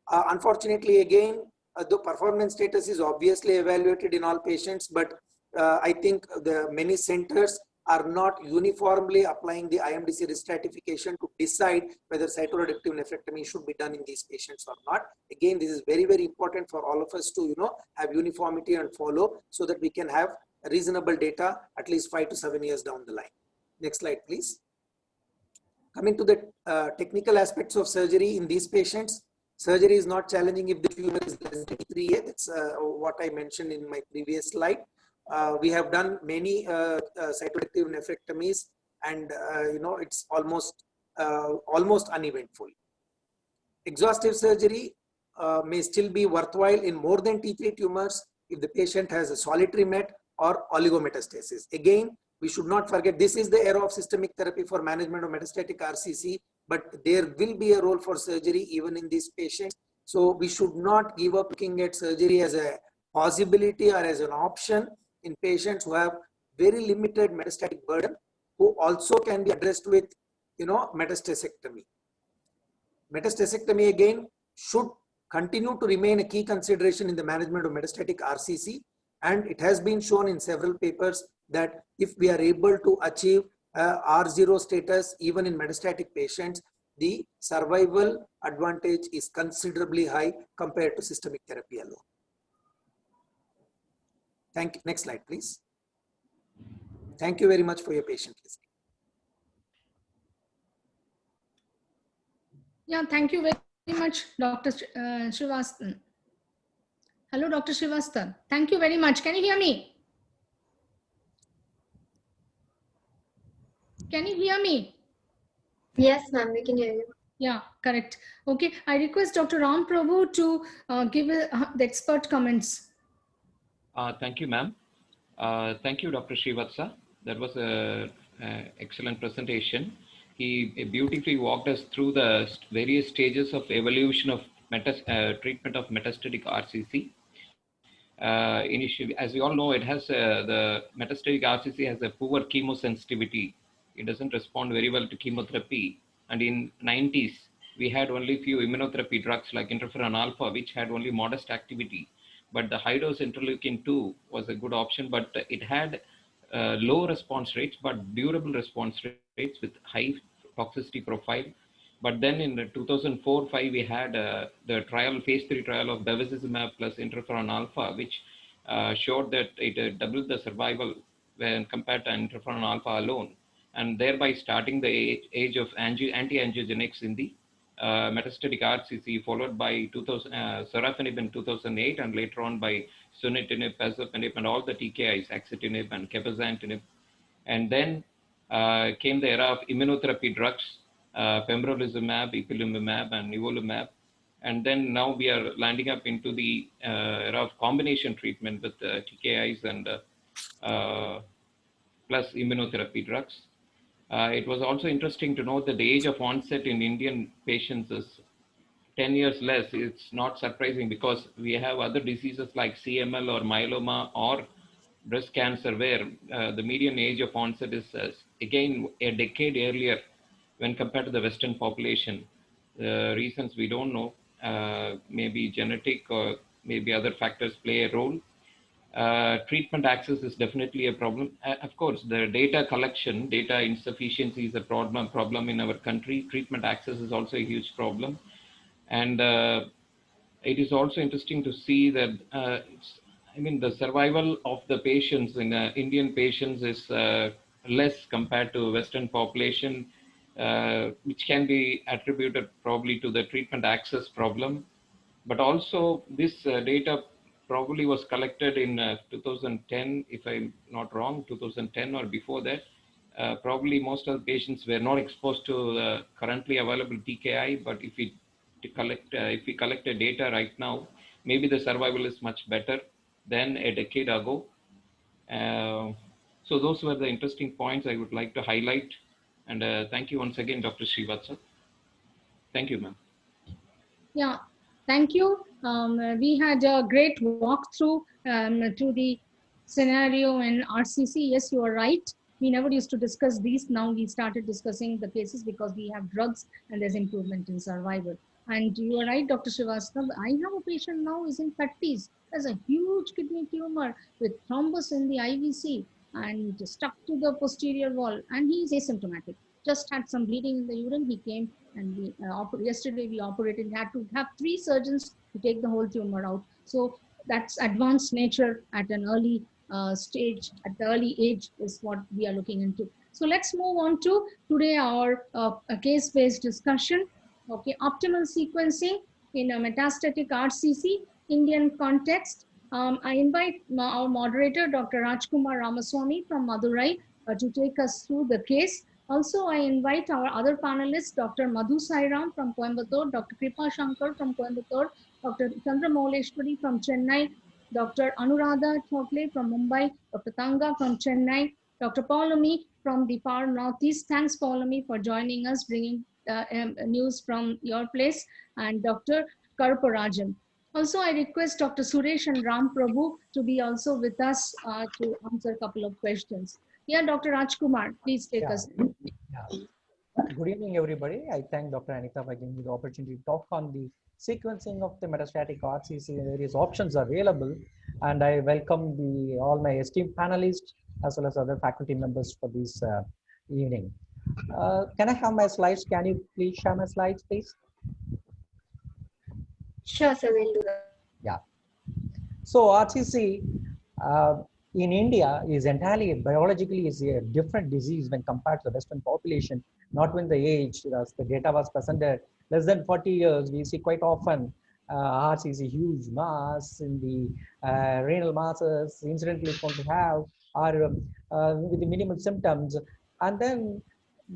Unfortunately, again, the performance status is obviously evaluated in all patients, but I think the many centers are not uniformly applying the IMDC risk stratification to decide whether cytoreductive nephrectomy should be done in these patients or not. Again, this is very, very important for all of us to have uniformity and follow, so that we can have reasonable data at least 5 to 7 years down the line. Next slide, please. Coming to the technical aspects of surgery in these patients, surgery is not challenging if the tumor is less than 3A. That's what I mentioned in my previous slide. We have done many cytoreductive nephrectomies, and it's almost uneventful. Exhaustive surgery may still be worthwhile in more than T3 tumors if the patient has a solitary met or oligometastasis. Again, we should not forget this is the era of systemic therapy for management of metastatic RCC, but there will be a role for surgery even in these patients. So we should not give up looking at surgery as a possibility or as an option in patients who have very limited metastatic burden, who also can be addressed with metastasectomy. Metastasectomy again should continue to remain a key consideration in the management of metastatic RCC, and it has been shown in several papers that if we are able to achieve R0 status even in metastatic patients, the survival advantage is considerably high compared to systemic therapy alone. Thank you. Next slide, please. Thank you very much for your patient listening. Yeah, thank you very much, Dr. Srivastava. Hello, Dr. Srivastava. Thank you very much. Can you hear me? Can you hear me? Yes, ma'am, we can hear you. Yeah, correct. Okay, I request Dr. Ram Prabhu to give the expert comments. Thank you, ma'am. Thank you, Dr. Srivatsa. That was an excellent presentation. He beautifully walked us through the various stages of evolution of treatment of metastatic RCC. Initially, as we all know, it has the metastatic RCC has a poor chemosensitivity. It doesn't respond very well to chemotherapy. And in 90s, we had only few immunotherapy drugs like interferon alpha, which had only modest activity. But the high-dose interleukin-2 was a good option, but it had low response rates, but durable response rates with high toxicity profile. But then in 2004-5, we had the phase 3 trial of bevacizumab plus interferon alpha, which showed that it doubled the survival when compared to interferon alpha alone, and thereby starting the age of anti-angiogenics in the metastatic RCC, followed by sorafenib in 2008, and later on by sunitinib, pazopanib, and all the TKIs, axitinib and cabozantinib. And then came the era of immunotherapy drugs, pembrolizumab, ipilimumab, and nivolumab. And then now we are landing up into the era of combination treatment with TKIs and plus immunotherapy drugs. It was also interesting to know that the age of onset in Indian patients is 10 years less. It's not surprising because we have other diseases like CML or myeloma or breast cancer where the median age of onset is again a decade earlier when compared to the Western population. The reasons we don't know, maybe genetic or maybe other factors play a role. Treatment access is definitely a problem. Of course, the data collection, data insufficiency is a problem in our country. Treatment access is also a huge problem. And it is also interesting to see that, the survival of the patients in Indian patients is less compared to Western population, which can be attributed probably to the treatment access problem. But also this data probably was collected in 2010, if I'm not wrong, 2010 or before that. Probably most of the patients were not exposed to the currently available TKI, but if we collect the data right now, maybe the survival is much better than a decade ago. So those were the interesting points I would like to highlight. And thank you once again, Dr. Srivatsa. Thank you, ma'am. Yeah, thank you. We had a great walkthrough to the scenario in RCC. Yes, you are right. We never used to discuss these. Now we started discussing the cases because we have drugs and there's improvement in survival. And you are right, Dr. Srivastava. I have a patient now is in 30s. There's a huge kidney tumor with thrombus in the IVC and stuck to the posterior wall, and he is asymptomatic. Just had some bleeding in the urine. He came and yesterday we operated. We had to have 3 surgeons to take the whole tumor out. So that's advanced nature at an early stage, at the early age is what we are looking into. So let's move on to today our case-based discussion. Okay, optimal sequencing in a metastatic RCC, Indian context. I invite our moderator, Dr. Rajkumar Ramaswamy from Madurai, to take us through the case. Also, I invite our other panelists, Dr. Madhu Sairam from Coimbatore, Dr. Kripa Shankar from Coimbatore, Dr. Chandra Mauleshwari from Chennai, Dr. Anuradha Chokle from Mumbai, Dr. Tanga from Chennai, Dr. Paulami from the far northeast. Thanks, Paulami, for joining us, bringing news from your place, and Dr. Karuparajan. Also, I request Dr. Suresh and Ram Prabhu to be also with us to answer a couple of questions. Yeah, Dr. Rajkumar, please take us. Yeah. Good evening, everybody. I thank Dr. Anita for giving me the opportunity to talk on the sequencing of the metastatic RCC. Various options available, and I welcome all my esteemed panelists as well as other faculty members for this evening. Can I have my slides? Can you please share my slides, please? Sure, sir, we'll do that. Yeah. So RCC in India is entirely biologically is a different disease when compared to the Western population. Not when the age, as the data was presented, less than 40 years, we see quite often RCC huge mass in the renal masses, incidentally found to have, or with the minimal symptoms. And then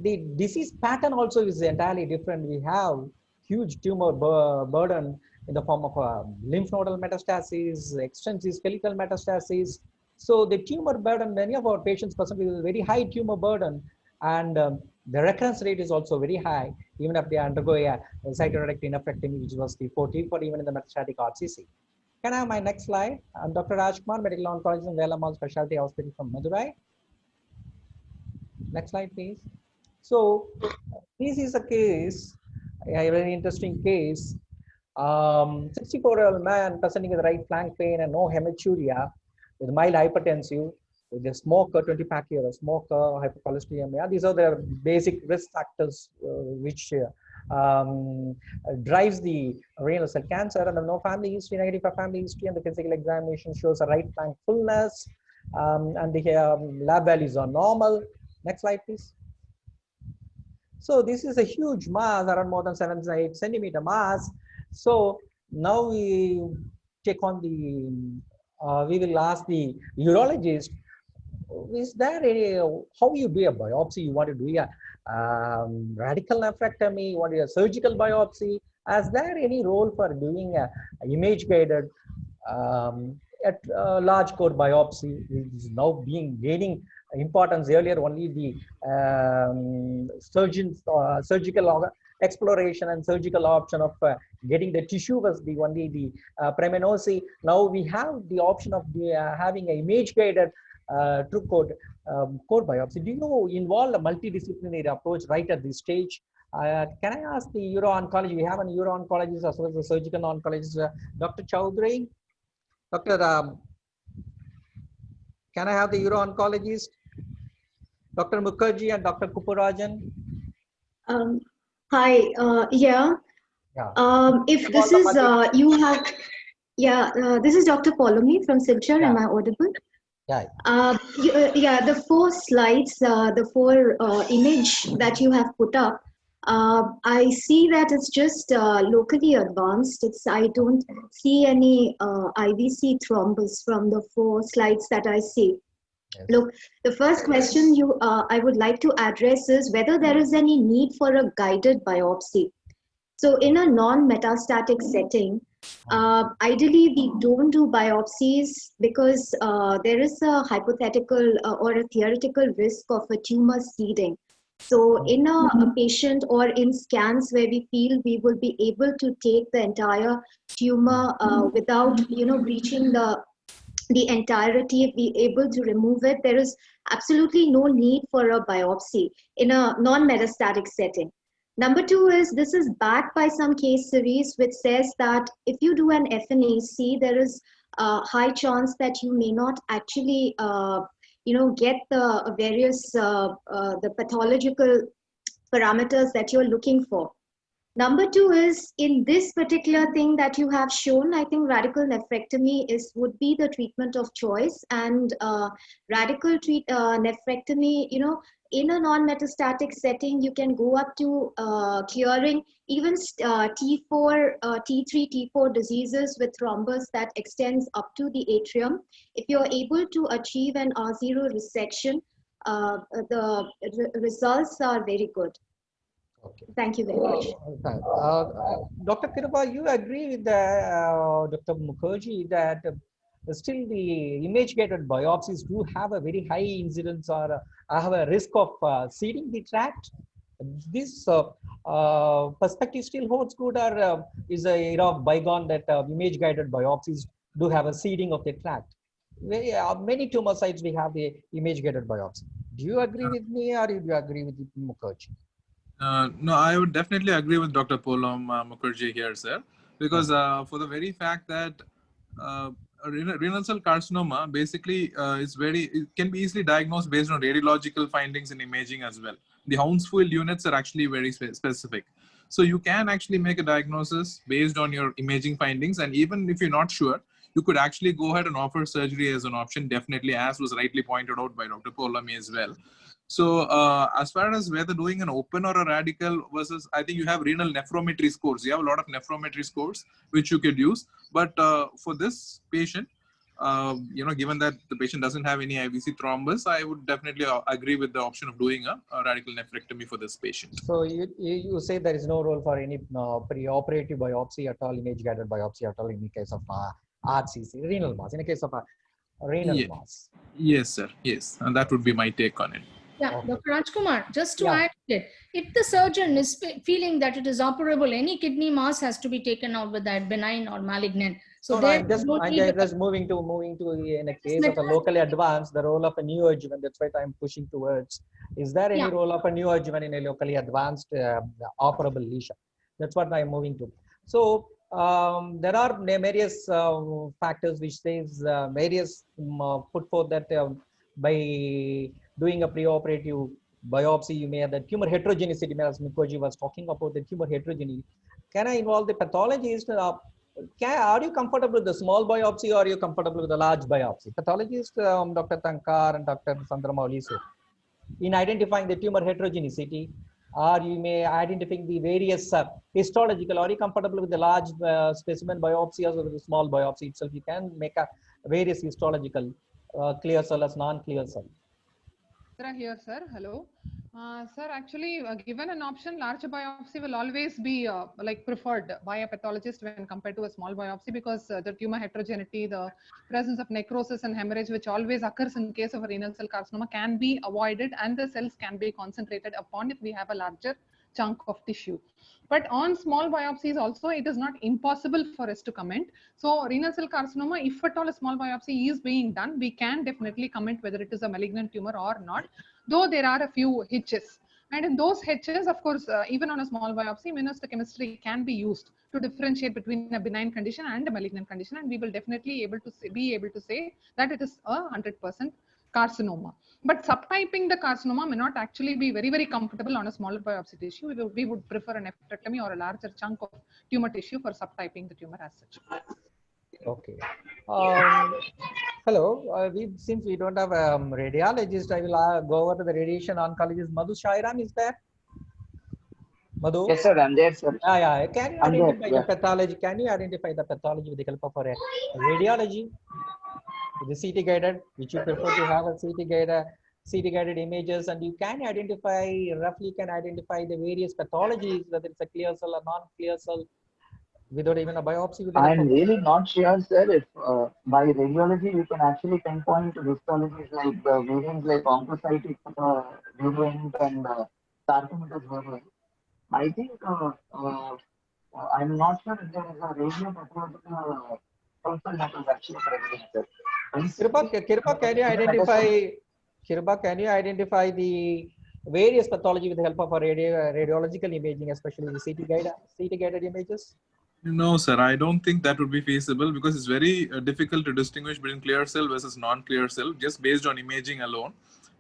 the disease pattern also is entirely different. We have huge tumor burden in the form of lymph nodal metastases, extensive skeletal metastases. So the tumor burden, many of our patients present with a very high tumor burden, and the recurrence rate is also very high, even if they undergo a cytoreductive nephrectomy, which was the 40 for even in the metastatic RCC. Can I have my next slide? I'm Dr. Rajkumar, medical oncologist in Velamal Specialty Hospital from Madurai. Next slide, please. So this is a case, a very interesting case. 64-year-old man presenting with right flank pain and no hematuria, with mild hypertensive, with a smoker, 20-pack year, a smoker, hypercholesterolemia. These are the basic risk factors which drives the renal cell cancer. And no family history, negative for family history, and the physical examination shows a right flank fullness, and the lab values are normal. Next slide, please. So this is a huge mass, around more than 7 to 8 centimeter mass. So now we check on the, we will ask the urologist, is there any, how you do a biopsy? You want to do a radical nephrectomy, you want to do a surgical biopsy? Is there any role for doing a image guided large core biopsy, which is now gaining importance? Earlier only the surgical exploration and surgical option of getting the tissue was the only the premenosi. Now we have the option of having an image guided true core biopsy. Do you involve a multidisciplinary approach right at this stage? Can I ask the uro-oncology? We have an uro-oncologist as well as a surgical oncologist, Dr. Chowdhury. Dr. Can I have the uro-oncologist? Dr. Mukherjee and Dr. Kupurajan. Hi, yeah. If this is, you have, this is Dr. Paulami from Silchar. Am I audible? Yeah. Yeah, the 4 slides, the 4 image that you have put up, I see that it's just locally advanced. I don't see any IVC thrombus from the 4 slides that I see. Yes. Look, the first question I would like to address is whether there is any need for a guided biopsy. So in a non-metastatic setting, ideally we don't do biopsies because there is a hypothetical or a theoretical risk of a tumor seeding. So in a patient or in scans where we feel we will be able to take the entire tumor without, breaching the entirety, be able to remove it, there is absolutely no need for a biopsy in a non-metastatic setting. Number two is this is backed by some case series which says that if you do an FNAC, there is a high chance that you may not actually, get the various the pathological parameters that you're looking for. Number two is in this particular thing that you have shown, I think radical nephrectomy would be the treatment of choice, and radical nephrectomy, in a non-metastatic setting, you can go up to clearing even T4, T3, T4 diseases with thrombus that extends up to the atrium. If you're able to achieve an R0 resection, the results are very good. Okay. Thank you very much. Dr. Kiruba, you agree with Dr. Mukherjee that still the image-guided biopsies do have a very high incidence or have a risk of seeding the tract? This perspective still holds good, or is a era of bygone that image-guided biopsies do have a seeding of the tract? Many tumor sites we have the image-guided biopsy. Do you agree with me, or do you agree with Mukherjee? No, I would definitely agree with Dr. Polam Mukherjee here, sir, because for the very fact that renal cell carcinoma basically it can be easily diagnosed based on radiological findings and imaging as well. The Hounsfield units are actually very specific. So you can actually make a diagnosis based on your imaging findings, and even if you're not sure, you could actually go ahead and offer surgery as an option, definitely, as was rightly pointed out by Dr. Polami as well. So as far as whether doing an open or a radical versus, I think you have renal nephrometry scores. You have a lot of nephrometry scores which you could use. But for this patient, given that the patient doesn't have any IVC thrombus, I would definitely agree with the option of doing a radical nephrectomy for this patient. So you say there is no role for any preoperative biopsy at all, image-guided biopsy at all in the case of RCC, renal mass, in the case of renal mass. Yes, sir. Yes. And that would be my take on it. Yeah, okay. Dr. Rajkumar, just to add to it, if the surgeon is feeling that it is operable, any kidney mass has to be taken out with that benign or malignant. So I'm just moving to in a case of a locally advanced, the role of a neoadjuvant. That's what I'm pushing towards. Is there any role of a neoadjuvant in a locally advanced operable lesion? That's what I'm moving to. So there are various factors which says various put forth that by doing a preoperative biopsy, you may have the tumor heterogeneity, as Mukherjee was talking about the tumor heterogeneity. Can I involve the pathologist? Are you comfortable with the small biopsy, or are you comfortable with the large biopsy? Pathologist, Dr. Tankar and Dr. Sandramouli, in identifying the tumor heterogeneity, or you may identify the various histological, are you comfortable with the large specimen biopsy or with the small biopsy itself? You can make a various histological clear cell as non-clear cell. Here, sir. Hello. Sir, actually, given an option, large biopsy will always be preferred by a pathologist when compared to a small biopsy, because the tumor heterogeneity, the presence of necrosis and hemorrhage, which always occurs in case of a renal cell carcinoma, can be avoided, and the cells can be concentrated upon if we have a larger chunk of tissue. But on small biopsies also, it is not impossible for us to comment. So renal cell carcinoma, if at all a small biopsy is being done, we can definitely comment whether it is a malignant tumor or not, though there are a few hitches. And in those hitches, of course, even on a small biopsy, immunohistochemistry can be used to differentiate between a benign condition and a malignant condition, and we will definitely be able to say that it is a 100% carcinoma. But subtyping the carcinoma may not actually be very, very comfortable on a smaller biopsy tissue. We would prefer a nephrectomy or a larger chunk of tumor tissue for subtyping the tumor as such. Okay. Hello. Since we don't have a radiologist, I will go over to the radiation oncologist. Madhu Shairam is there? Madhu? Yes, sir. I'm there, sir. Yeah. Can you identify the pathology? Can you identify the pathology with the help of a radiology? The CT guided, which you prefer to have a CT guided images, and you can roughly identify the various pathologies, whether it's a clear cell or non-clear cell, without even a biopsy. I'm really not sure, sir, if by radiology we can actually pinpoint histologies like variants like oncocytic variant and sarcometer very. I think I'm not sure if there is a radio profile that is actually present, sir. Kirupa, can you identify the various pathology with the help of a radiological imaging, especially the CT guided images? No, sir, I don't think that would be feasible because it's very difficult to distinguish between clear cell versus non-clear cell just based on imaging alone,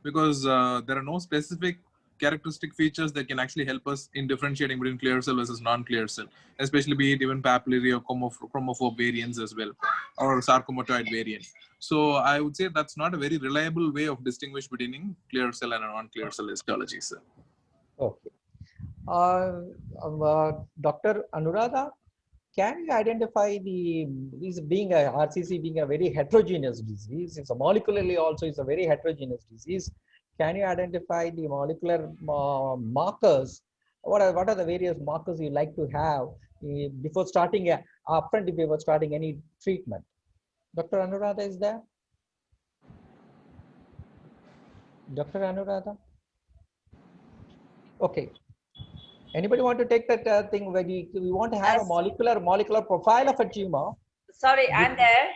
because there are no specific characteristic features that can actually help us in differentiating between clear cell versus non-clear cell, especially be it even papillary or chromophobe variants as well, or sarcomatoid variant. So I would say that's not a very reliable way of distinguish between clear cell and a non-clear cell histology, sir. Okay. Dr. Anuradha, can you identify this being a RCC being a very heterogeneous disease? It's a molecularly also is a very heterogeneous disease. Can you identify the molecular markers? What are the various markers you like to have before starting upfront if you were starting any treatment? Dr. Anuradha is there? Dr. Anuradha? Okay. Anybody want to take that thing where we want to have a molecular profile of a tumor? Sorry, I'm there.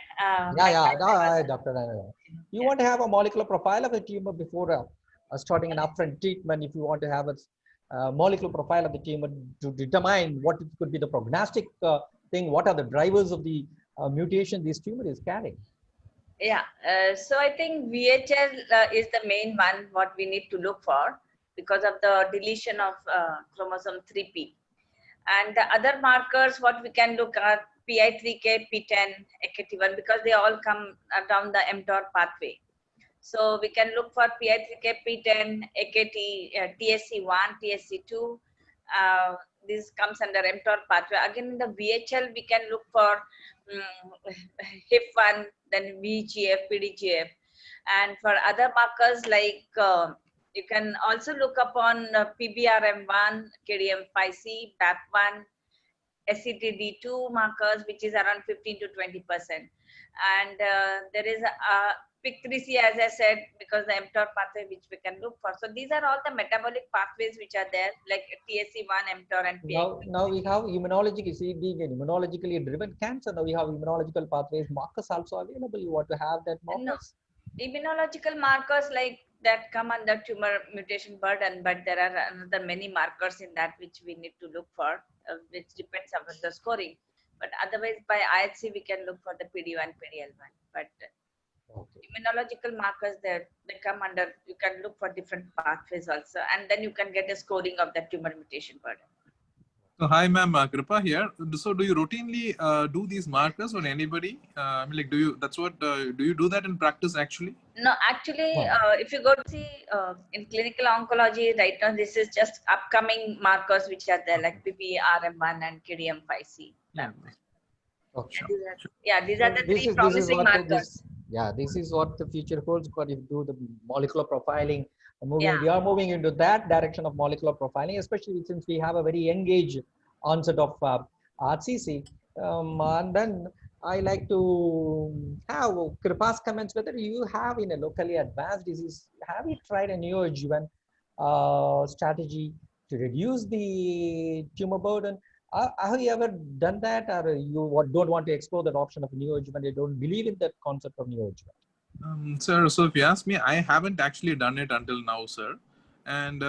Dr. Anuradha. You want to have a molecular profile of a tumor before starting an upfront treatment. If you want to have a molecular profile of the tumor to determine what could be the prognostic thing, what are the drivers of the mutation this tumor is carrying. Yeah, so I think VHL is the main one what we need to look for because of the deletion of chromosome 3p. And the other markers what we can look at PI3K, PTEN, AKT1 because they all come down the mTOR pathway. So we can look for PI3K, PTEN, AKT, TSC1, TSC2. This comes under mTOR pathway. Again, in the VHL, we can look for HIF1, then VGF, PDGF. And for other markers like you can also look upon PBRM1, KDM5C, BAP1, SCTD2 markers, which is around 15 to 20%. And there is a PIK3C, as I said, because the mTOR pathway which we can look for. So these are all the metabolic pathways which are there, like TSC1, mTOR, and PI. Now we have immunology, being an immunologically driven cancer. Now we have immunological pathways, markers also available. You want to have that markers? No. Immunological markers like that come under tumor mutation burden, but there are another many markers in that which we need to look for, which depends on the scoring. But otherwise, by IHC, we can look for the PD1, PD-L1. But immunological markers they come under, you can look for different pathways also, and then you can get a scoring of the tumor mutation burden. So hi ma'am, Kripa here. So do you routinely do these markers on anybody? I mean, like, do you do that in practice actually? No, actually, if you go to see in clinical oncology right now, this is just upcoming markers which are there like PPRM1 and KDM5C. Yeah. Okay. These are the three promising markers. This is what the future holds. But if you do the molecular profiling, we are moving into that direction of molecular profiling, especially since we have a very engaged onset of RCC. And then I like to have Kripa's comments whether you have in a locally advanced disease, have you tried a neoadjuvant strategy to reduce the tumor burden? Have you ever done that, or you don't want to explore that option of neoadjuvant? You don't believe in that concept of neoadjuvant? Sir, so if you ask me, I haven't actually done it until now, sir. And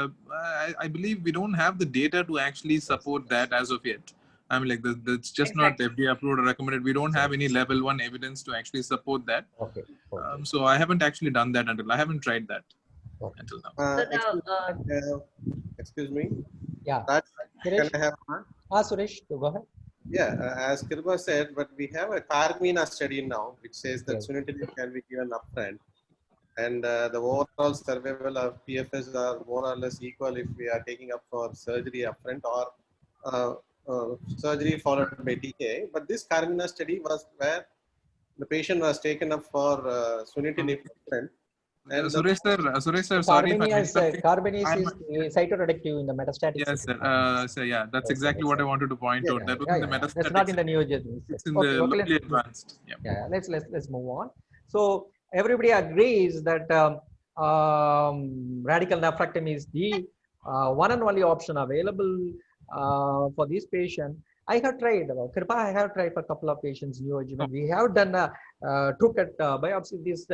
I believe we don't have the data to actually support that as of yet. I mean, like, that's just not FDA approved or recommended. We don't have any level 1 evidence to actually support that. Okay. So I haven't actually done that I haven't tried that until now. Excuse me. Yeah. Can I have one? Suresh, go ahead. Yeah, as Kripa said, but we have a Carmina study now, which says that sunitinib can be given upfront. And the overall survival of PFS are more or less equal if we are taking up for surgery upfront or surgery followed by TK. But this Carmina study was where the patient was taken up for sunitinib upfront. And Suresh sir, sorry. Carbamide is cytoreductive in the metastatic. Yes, sir. So yeah, that's exactly what I wanted to point out. That was in the metastatic. That's not in the neoadjuvant. It's in the locally advanced. Let's move on. So everybody agrees that radical nephrectomy is the one and only option available for this patient. I have tried, Kripa, I have tried for a couple of patients neoadjuvant. We have done took at biopsy. This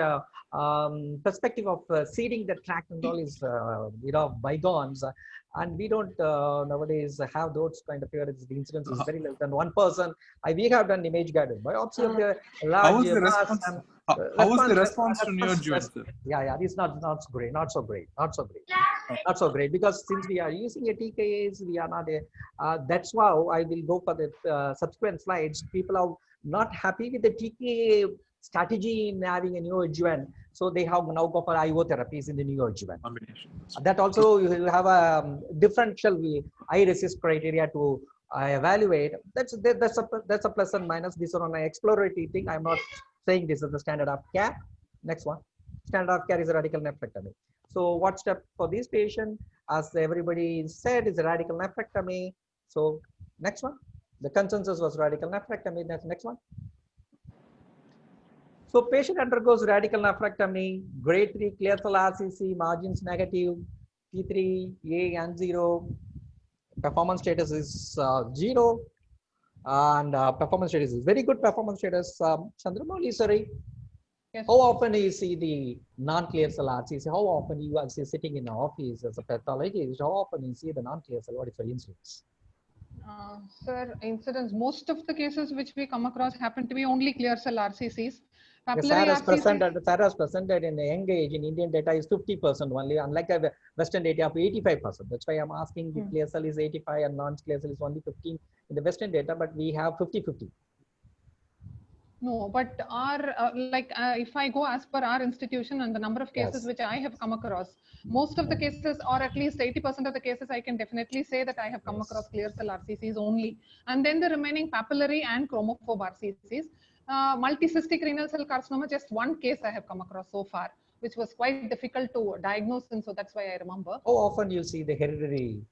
perspective of seeding the tract and all is bygones, and we don't nowadays have those kind of errors. The incidence is very less than 1%. We have done image guided biopsy of the large How was the mass response? and How was the response to neoadjuvant, sir? yeah, it's not so great, not so great, not so great, because since we are using a TKAs, we are not that's why I will go for the subsequent slides. People are not happy with the TKA strategy in having a neoadjuvant, so they have now go for IO therapies in the neoadjuvant. That also you will have a differential high resist criteria to evaluate. That's a plus and minus. This is on an exploratory thing. I'm not saying this is the standard of care. Next one. Standard of care is a radical nephrectomy. So what step for this patient, as everybody said, is a radical nephrectomy. So next one. The consensus was radical nephrectomy. That's next one. So patient undergoes radical nephrectomy, grade 3 clear cell RCC, margins negative, T3, A and 0. Performance status is 0. And performance status is very good performance status. Chandramouli, sorry. Yes. How often you see the non-clear cell RCC? How often you are sitting in the office as a pathologist? How often you see the non-clear cell? What is your incidence? Sir, incidence, most of the cases which we come across happen to be only clear cell RCCs. Sarah's presented in a young age in Indian data is 50% only, unlike the Western data of 85%. That's why I'm asking the clear cell is 85 and non-clear cell is only 15 in the Western data, but we have 50-50. No, but our if I go as per our institution and the number of cases which I have come across, most of the cases, or at least 80% of the cases, I can definitely say that I have come across clear cell RCCs only. And then the remaining papillary and chromophobe RCCs. Multicystic renal cell carcinoma, just one case I have come across so far, which was quite difficult to diagnose, and so that's why I remember. How often you see the hereditary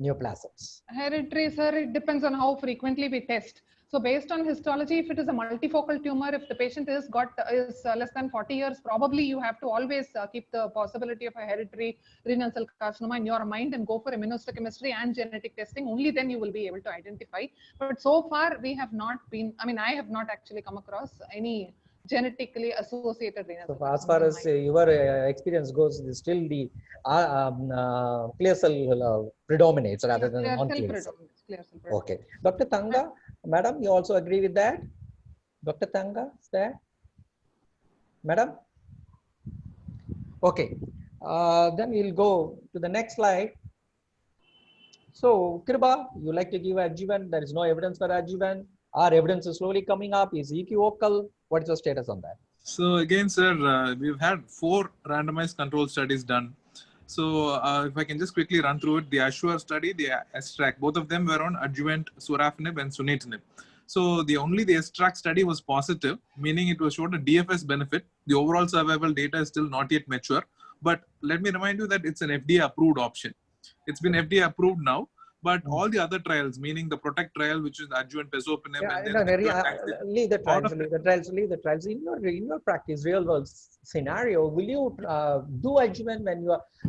neoplasms? Hereditary, sir, it depends on how frequently we test. So based on histology, if it is a multifocal tumor, if the patient is less than 40 years, probably you have to always keep the possibility of a hereditary renal cell carcinoma in your mind and go for immunohistochemistry and genetic testing. Only then you will be able to identify. But so far we have not been, I have not actually come across any genetically associated renal cell. So as far as your experience goes, still the clear cell predominates rather than non-clear cell. Okay. Dr. Tanga, madam, you also agree with that? Dr. Tanga, is there? Madam? Okay. Then we'll go to the next slide. So, Kripa, you like to give adjuvant. There is no evidence for adjuvant. Our evidence is slowly coming up. Is equivocal? What is the status on that? So again, sir, we've had 4 randomized control studies done. So if I can just quickly run through it, the Assure study, the ESTRAC, both of them were on adjuvant sorafenib and sunitinib. So the ESTRAC study was positive, meaning it was showed a DFS benefit. The overall survival data is still not yet mature. But let me remind you that it's an FDA approved option. It's been FDA approved now. But all the other trials, meaning the PROTECT trial, which is adjuvant pazopanib, and then leave the trials. In your practice, real world scenario, will you do adjuvant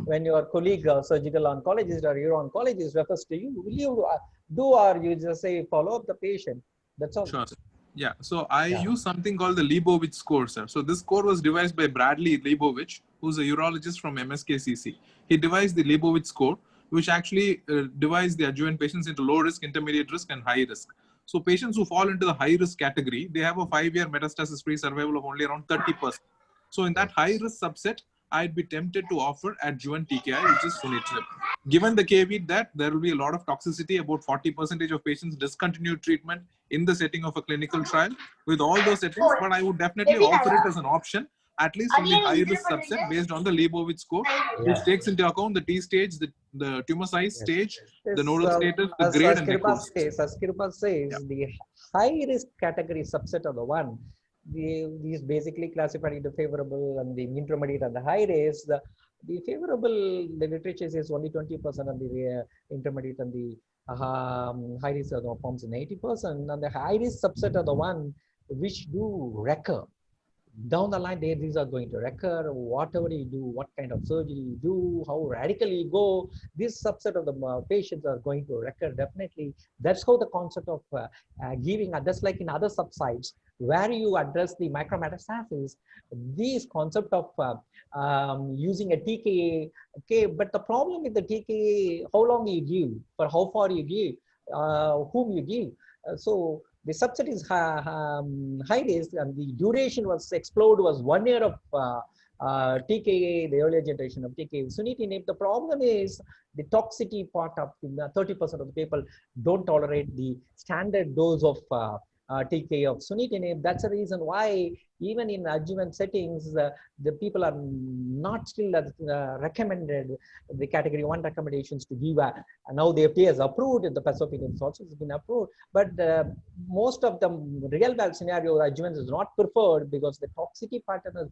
when your colleague, surgical oncologist or uro-oncologist refers to you? Will you do, or you just say follow up the patient? That's all. Sure. Yeah. So I use something called the Leibovitz score, sir. So this score was devised by Bradley Leibovitz, who's a urologist from MSKCC. He devised the Leibovitz score, which actually divides the adjuvant patients into low risk, intermediate risk, and high risk. So patients who fall into the high risk category, they have a 5-year metastasis-free survival of only around 30%. So in that high risk subset, I'd be tempted to offer adjuvant TKI, which is sunitinib. Given the caveat that there will be a lot of toxicity, about 40% of patients discontinue treatment in the setting of a clinical trial with all those settings, but I would definitely offer it as an option, at least in the high risk subset based on the Leibovitz score, which takes into account the T stage, the tumor size stage, the nodal status, the grade, and necrosis. As Kripa says, the high risk category subset of the one, these basically classified into favorable and the intermediate and the high risk. The favorable, the literature says only 20% on the intermediate and the high risk of the forms in 80%, and the high risk subset of the one which do recur. down the line, these are going to recur. Whatever you do, what kind of surgery you do, how radical you go, this subset of the patients are going to recur definitely. That's how the concept of giving, just like in other subsites, where you address the micrometastasis, these concept of using a TKA, okay, but the problem with the TKA, how long you give, for how far you give, whom you give. So the subset is high risk, and the duration was explored was 1 year of TKA, the earlier generation of TKA. Sunitinib, the problem is the toxicity part of 30% of the people don't tolerate the standard dose of TKA of sunitinib. That's the reason why even in adjuvant settings, the people are not still recommended the category 1 recommendations to give. Now the FDA has approved it, the pasopenib also has been approved, but most of the real world scenario, adjuvant is not preferred because the toxicity pattern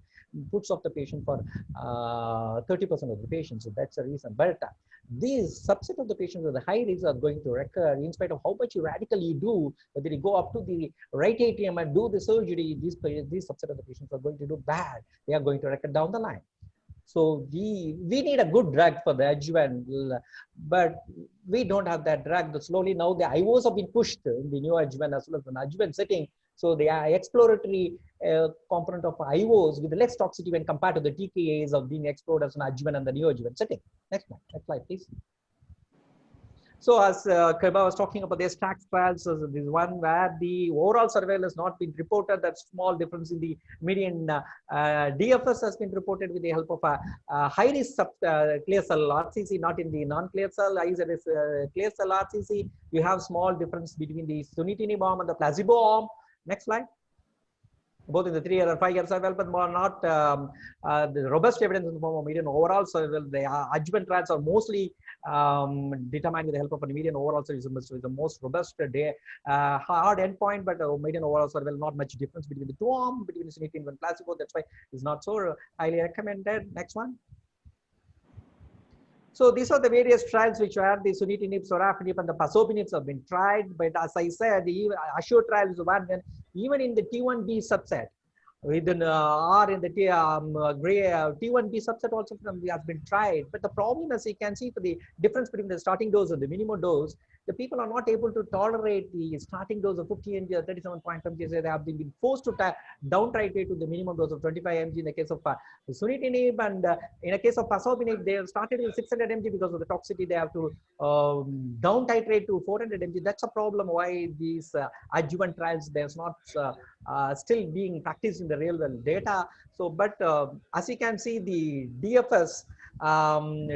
puts off the patient for 30% of the patients. So that's the reason. But these subset of the patients with the high risk are going to recur in spite of how much radically you do, whether you go up to the right atrium and do the surgery, these subset of the patients are going to do bad. They are going to recur down the line. So we need a good drug for the adjuvant, but we don't have that drug. Slowly now the IOs have been pushed in the neoadjuvant as well as an adjuvant setting. So the exploratory component of IOs with less toxicity when compared to the TKAs of being explored as an adjuvant and the neoadjuvant setting. Next slide, please. So as Kriba was talking about the STAX trials, this one where the overall survival has not been reported, that small difference in the median DFS has been reported with the help of a high-risk clear cell RCC, not in the non-clear cell, clear cell RCC. You have small difference between the sunitinib arm and the placebo arm. Next slide. Both in the 3 year and 5 year survival, but not the robust evidence in the form of median overall survival. The adjuvant trials are mostly determined with the help of a median overall survival, which is the most robust hard endpoint, but median overall survival, not much difference between the two arms, between sunitinib and placebo. That's why it's not so highly recommended. Next one. So these are the various trials which are the sunitinib, sorafenib, and the pasopenib have been tried. But as I said, the ASSURE trial is one. Even in the T1B subset, within or in the T1B subset also has been tried. But the problem, as you can see, for the difference between the starting dose and the minimum dose, the people are not able to tolerate the starting dose of 50 mg or 37.5 mg. They have been forced to down titrate to the minimum dose of 25 mg in the case of sunitinib, and in a case of pasopenib, they have started with 600 mg because of the toxicity. They have to down titrate to 400 mg. That's a problem why these adjuvant trials, there's not still being practiced in the real world data. So, but as you can see, the DFS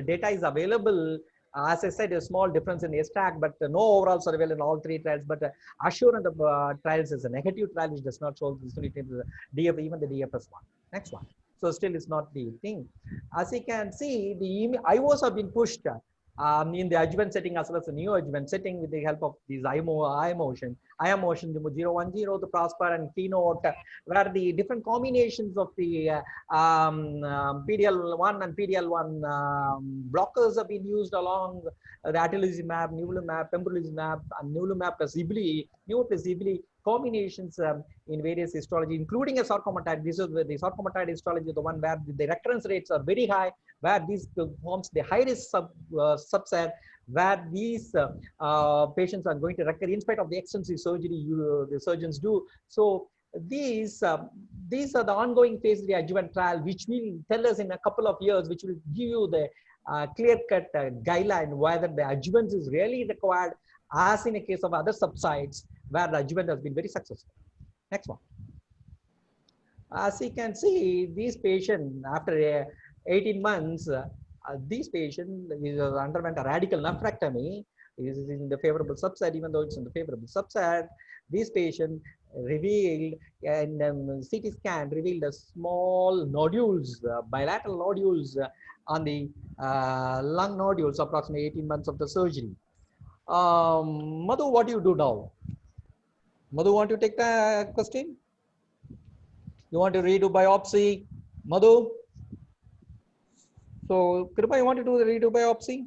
data is available. As I said, a small difference in STAC, but no overall survival in all 3 trials. But ASSURE and the trials is a negative trial which does not show the DFS, even the DFS one. Next one. So still it's not the thing. As you can see, the IOs have been pushed in the adjuvant setting as well as the neoadjuvant setting with the help of these IMotion, the 010, the PROSPER and Keynote, where the different combinations of the PD-L1 and PD-L1 blockers have been used along the atezolizumab, nivolumab, pembrolizumab, and nivolumab plus Ibli, nivo plus Ibli combinations in various histology, including a sarcomatide. This is the sarcomatide histology, the one where the recurrence rates are very high, where these forms the high-risk subset, where these patients are going to recur in spite of the extensive surgery the surgeons do. So these are the ongoing phase 3 adjuvant trial, which will tell us in a couple of years, which will give you the clear-cut guideline whether the adjuvant is really required, as in a case of other subsites where the adjuvant has been very successful. Next one. As you can see, these patients after 18 months, these patients underwent a radical nephrectomy. This is in the favorable subset, even though it's in the favorable subset. These patients revealed, and CT scan revealed a small nodules, bilateral nodules on the lung nodules, approximately 18 months of the surgery. Madhu, what do you do now? Madhu, want to take the question? You want to redo biopsy? Madhu? So, Kripa, you want to do the redo biopsy?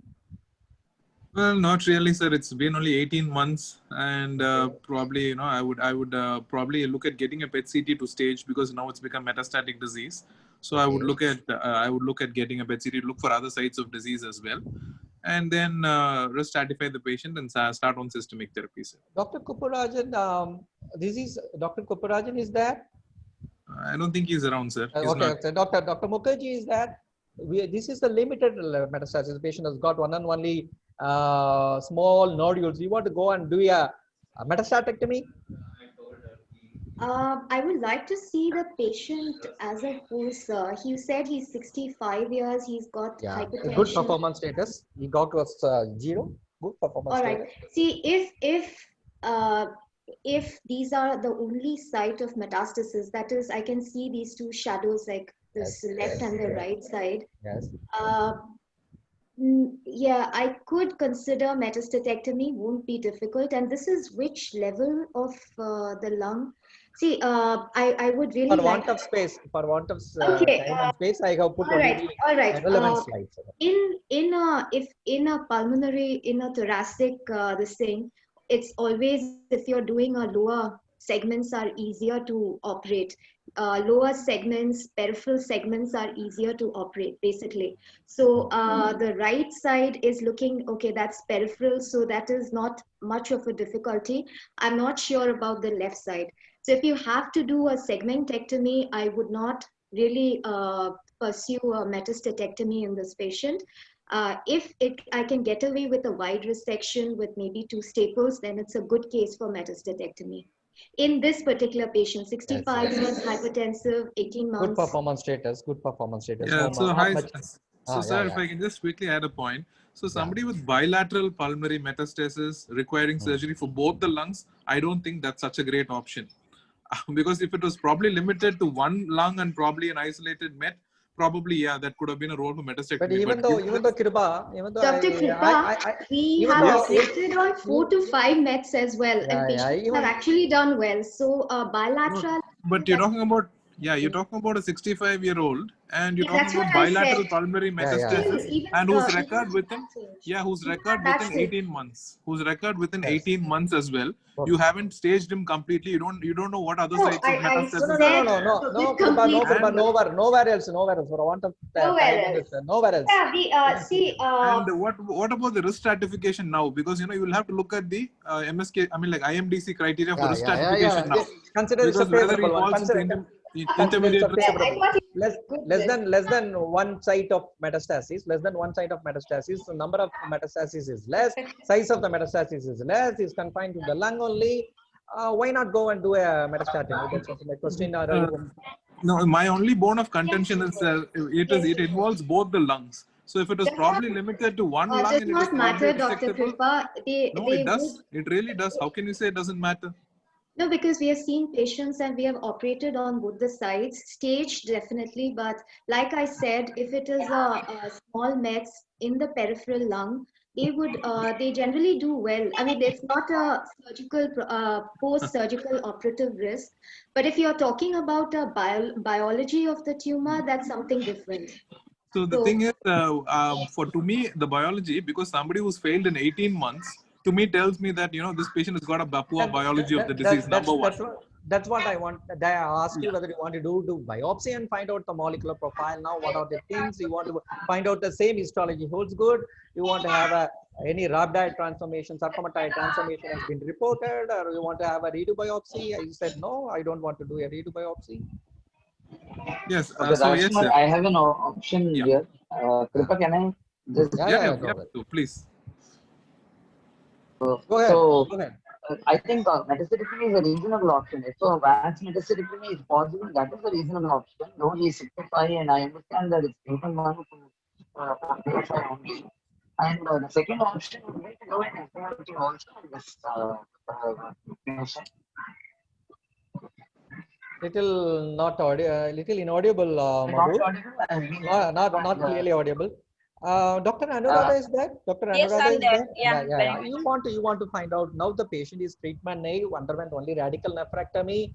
Well, not really, sir. It's been only 18 months, and probably, I would probably look at getting a PET CT to stage, because now it's become metastatic disease. So I would look at getting a PET CT to look for other sites of disease as well, and then stratify the patient and start on systemic therapy, sir. Dr. Kuparajan, this is Dr. Kuparajan is there? I don't think he's around, sir. He's Okay, not. okay. Dr. Mukherjee is that this is the limited metastasis. The patient has got one and only small nodules. You want to go and do a metastatectomy? I would like to see the patient as a whole, sir. He said he's 65 years. He's got hypertension. Good performance status. He got was 0. Good performance All right. status. See, if these are the only site of metastasis, that is, I can see these two shadows, like this left and the right side. Yes. Yeah, I could consider metastatectomy. Won't be difficult. And this is which level of the lung? See, I would really For want like of space, for want of Okay, time and space, I have put all right, only all right. relevant slides. If in a pulmonary, in a thoracic this thing, it's always, if you're doing a lower segments are easier to operate. Lower segments, peripheral segments are easier to operate, basically. So the right side is looking, okay, that's peripheral, so that is not much of a difficulty. I'm not sure about the left side. So if you have to do a segmentectomy, I would not really pursue a metastatectomy in this patient. If I can get away with a wide resection with maybe 2 staples, then it's a good case for metastatectomy. In this particular patient, 65 years, hypertensive, 18 months. Good performance status. Good performance status. Yeah. No, So not hi. much. So, sir, if I can just quickly add a point. So, somebody with bilateral pulmonary metastasis requiring surgery for both the lungs, I don't think that's such a great option. Because if it was probably limited to one lung and probably an isolated met, probably, yeah, that could have been a role for metastasis. But even though Kripa, even though Dr. Kripa, we have operated on 4 to 5 mets as well, and patients have actually done well. So bilateral. But you're talking about, you're talking about a 65-year-old, and you're talking about bilateral pulmonary metastasis, and whose record within, whose record within 18 months, whose record within 18 months as well. You haven't staged him completely. You don't know what other sites of metastasis. No, nowhere else. For want of nowhere else. And what about the risk stratification now? Because you will have to look at the MSK, I mean, like IMDC criteria for risk stratification now. Consider it's a favorable one. Intermediate less than one site of metastasis, the number of metastasis is less, size of the metastasis is less, is confined to the lung only. Why not go and do a metastatic? That's my question. No, my only bone of contention is it involves both the lungs. So if it was probably limited to one lung, does not matter, Dr. Kripa. It does. It really does. How can you say it doesn't matter? No, because we have seen patients and we have operated on both the sides, staged definitely, but like I said, if it is a small mets in the peripheral lung, they generally do well. I mean, there's not a surgical, post-surgical operative risk, but if you're talking about a biology of the tumor, that's something different. So the thing is, to me, the biology, because somebody who's failed in 18 months, to me tells me that this patient has got a poor biology of the disease. Number one. That's what I want. I asked you whether you want to do biopsy and find out the molecular profile. Now, what are the things you want to find out? The same histology holds good. You want to have any rhabdoid transformation, sarcomatoid transformation has been reported, or you want to have a redo biopsy? I said no, I don't want to do a redo biopsy. Yes. Okay, So yes, sir. I have an option here. Kripa, can I just? So please. Go ahead. I think metastatectomy is a reasonable option. If a vast metastatectomy is possible, that is a reasonable option. Though he is 65, and I understand that it's 18 months only. And the second option would be to go and implement also in this patient. Little inaudible, not clearly audible. Dr. Anuradha is there? Dr. Anuradha yes, I'm is there. Yeah. You want to find out now the patient is treatment naive, underwent only radical nephrectomy.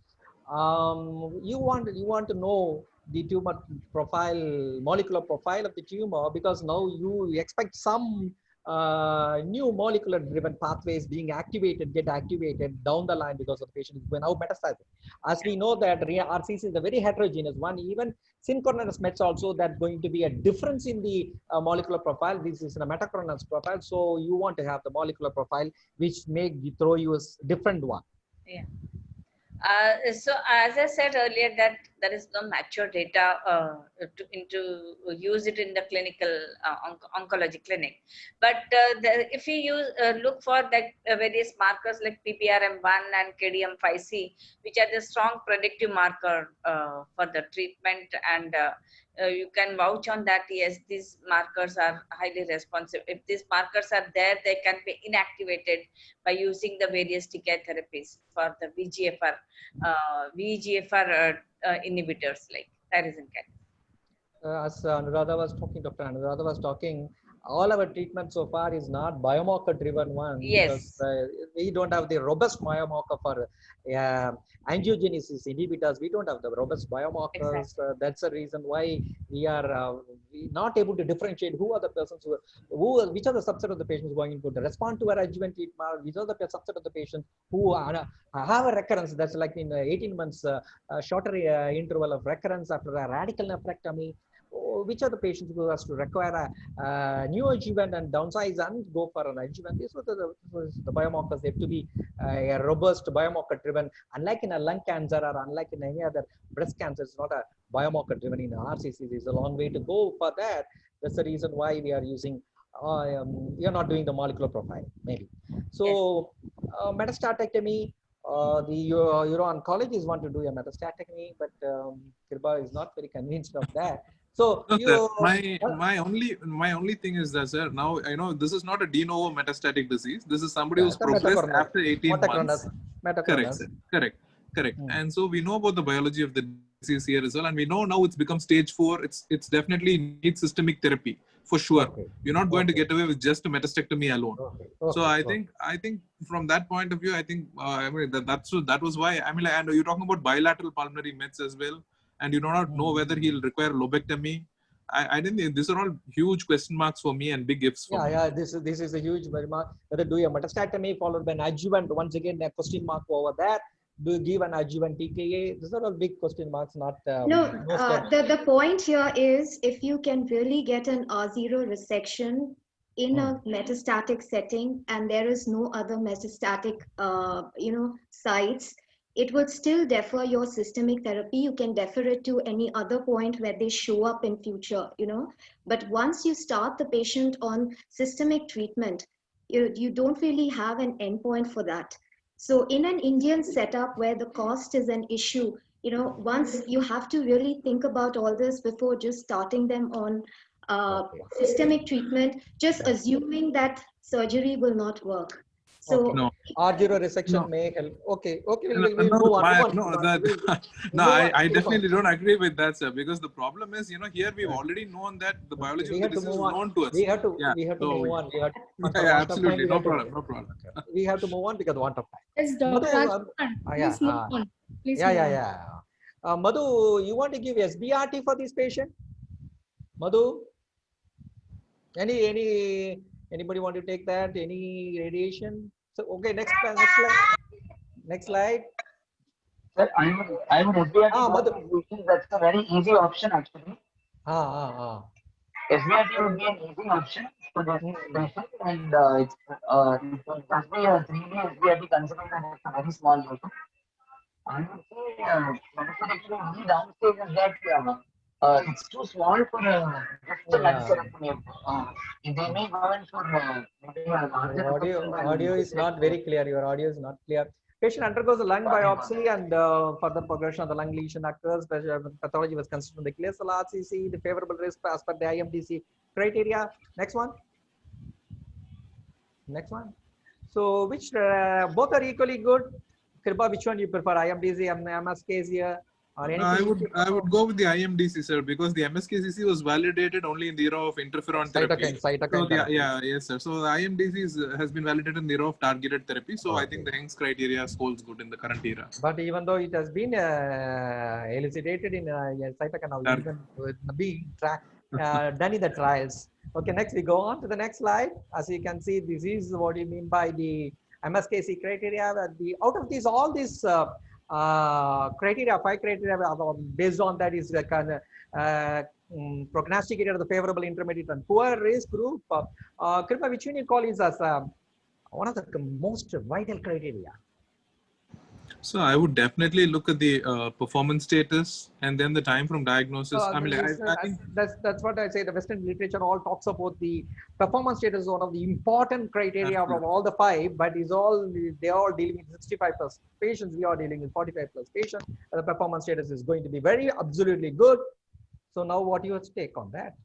You want to know the tumor profile, molecular profile of the tumor, because now you expect some new molecular driven pathways being get activated down the line because of the patient is now metastasizing. As we know that RCC is a very heterogeneous one, even synchronous mets also that going to be a difference in the molecular profile. This is a metachronous profile. So you want to have the molecular profile, which may throw you a different one. Yeah. So as I said earlier, that there is no mature data to use it in the clinical oncology clinic. But if we look for that various markers like PPRM1 and KDM5C, which are the strong predictive marker for the treatment, and you can vouch on that, yes, these markers are highly responsive. If these markers are there, they can be inactivated by using the various TKI therapies for the VEGFR inhibitors like tyrosine kinase. As Anuradha was talking, Dr. Anuradha was talking, all our treatment so far is not biomarker driven one. Yes. Because we don't have the robust biomarker for angiogenesis inhibitors. We don't have the robust biomarkers. Exactly. That's the reason why we are not able to differentiate who are the persons which are the subset of the patients going to respond to our adjuvant treatment, which are the subset of the patients who have a recurrence that's like in 18 months shorter interval of recurrence after a radical nephrectomy. Which are the patients who has to require a new adjuvant and downsize and go for an adjuvant. These are the biomarkers. They have to be a robust biomarker driven. Unlike in a lung cancer or unlike in any other breast cancer, it's not a biomarker driven. In RCC, there's a long way to go for that. That's the reason why we are using, we are not doing the molecular profile, maybe. So metastatectomy, the uro-oncologists want to do a metastatectomy, but Kripa is not very convinced of that. So No, sir, my only thing is that, sir, now I know this is not a de novo metastatic disease. This is somebody who's progressed after 18 months. Correct, sir. Correct. And so we know about the biology of the disease here as well, and we know now it's become stage 4. It's definitely needs systemic therapy for sure. You're not going to get away with just a metastectomy alone. So I think from that point of view, I think I mean that was why, I mean, and you're talking about bilateral pulmonary mets as well. And you do not know whether he'll require lobectomy. I didn't think these are all huge question marks for me and big ifs for me. Yeah, this is a huge mark. Whether do a metastatectomy followed by an adjuvant, once again a question mark over that. Do you give an adjuvant TKA? These are all big question marks, not the point here is if you can really get an R0 resection in a metastatic setting and there is no other metastatic sites, it would still defer your systemic therapy. You can defer it to any other point where they show up in future, But once you start the patient on systemic treatment, you don't really have an endpoint for that. So in an Indian setup where the cost is an issue, once you have to really think about all this before just starting them on systemic treatment, just assuming that surgery will not work. So R0 resection may help. Okay, we'll move on. I definitely don't agree with that, sir, because the problem is, here we've already known that the biology of the disease is known to us. We have to move on. Absolutely, no problem. We have to move on because of want of time. Yes, Dr. Please move on. Madhu, you want to give SBRT for this patient? Madhu? Anybody want to take that? Any radiation? So okay, next slide. Sir, I would SBRT. That's a very easy option actually. SBRT would be an easy option for this patient, and it must be a 3D SBRT considering that it's a very small lesion. I would say metastatic only downstage is that it's too small for just a metastaectomy. They may go in for audio is not very clear. Your audio is not clear. Patient undergoes a lung biopsy and further progression of the lung lesion occurs. Pathology was considered the clear cell RCC, the favorable risk as per the IMDC criteria. Next one. So which both are equally good? Kripa, which one you prefer? IMDC, MSKs here? I would go with the IMDC, sir, because the MSKCC was validated only in the era of interferon therapy. Cytokine. Yes, sir. So the IMDC has been validated in the era of targeted therapy. So I think the Heng's criteria holds good in the current era. But even though it has been elucidated in cytokine, even being tracked, done in the trials. Okay, next we go on to the next slide. As you can see, this is what you mean by the MSKC criteria. That the out of these, all these criteria, 5 criteria, based on that is like prognosticated of the favorable, intermediate, and poor risk group. Kripa, which you call is as one of the most vital criteria? So I would definitely look at the performance status and then the time from diagnosis. I mean, I think that's what I say. The Western literature all talks about the performance status is one of the important criteria of all the 5, but is all they are all dealing with 65 plus patients. We are dealing with 45 plus patients. The performance status is going to be very absolutely good. So now, what your take on that?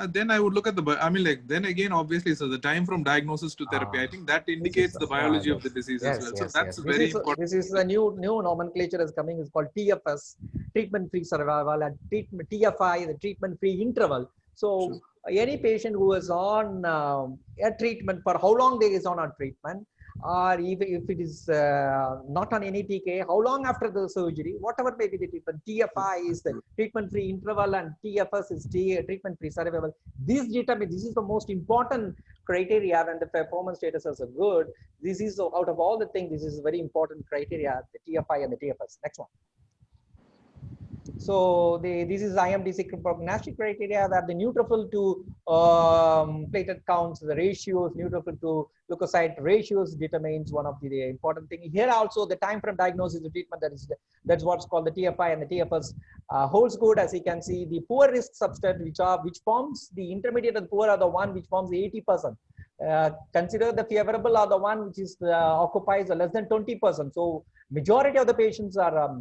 then I would look at the, I mean, like, then again, obviously, so the time from diagnosis to therapy, I think that indicates the biology of the disease as well. So that's very important. This is a new nomenclature is coming. It's called TFS, treatment-free survival, and treatment TFI, the treatment-free interval. So any patient who is on a treatment for how long they is on a treatment, or even if it is not on any TK, how long after the surgery, whatever may be the treatment. TFI is the treatment-free interval and TFS is treatment-free survival. This is the most important criteria when the performance statuses are good. This is, out of all the things, this is a very important criteria, the TFI and the TFS. Next one. So this is IMDC prognostic criteria, where the neutrophil to platelet counts, the ratios, neutrophil to leukocyte ratios determines one of the important thing. Here also the time from diagnosis to treatment, that's what's called the TFI and the TFS holds good. As you can see, the poor risk subset which forms the intermediate and poor are the one which forms the 80%. Consider the favorable are the one which is occupies less than 20%. So majority of the patients are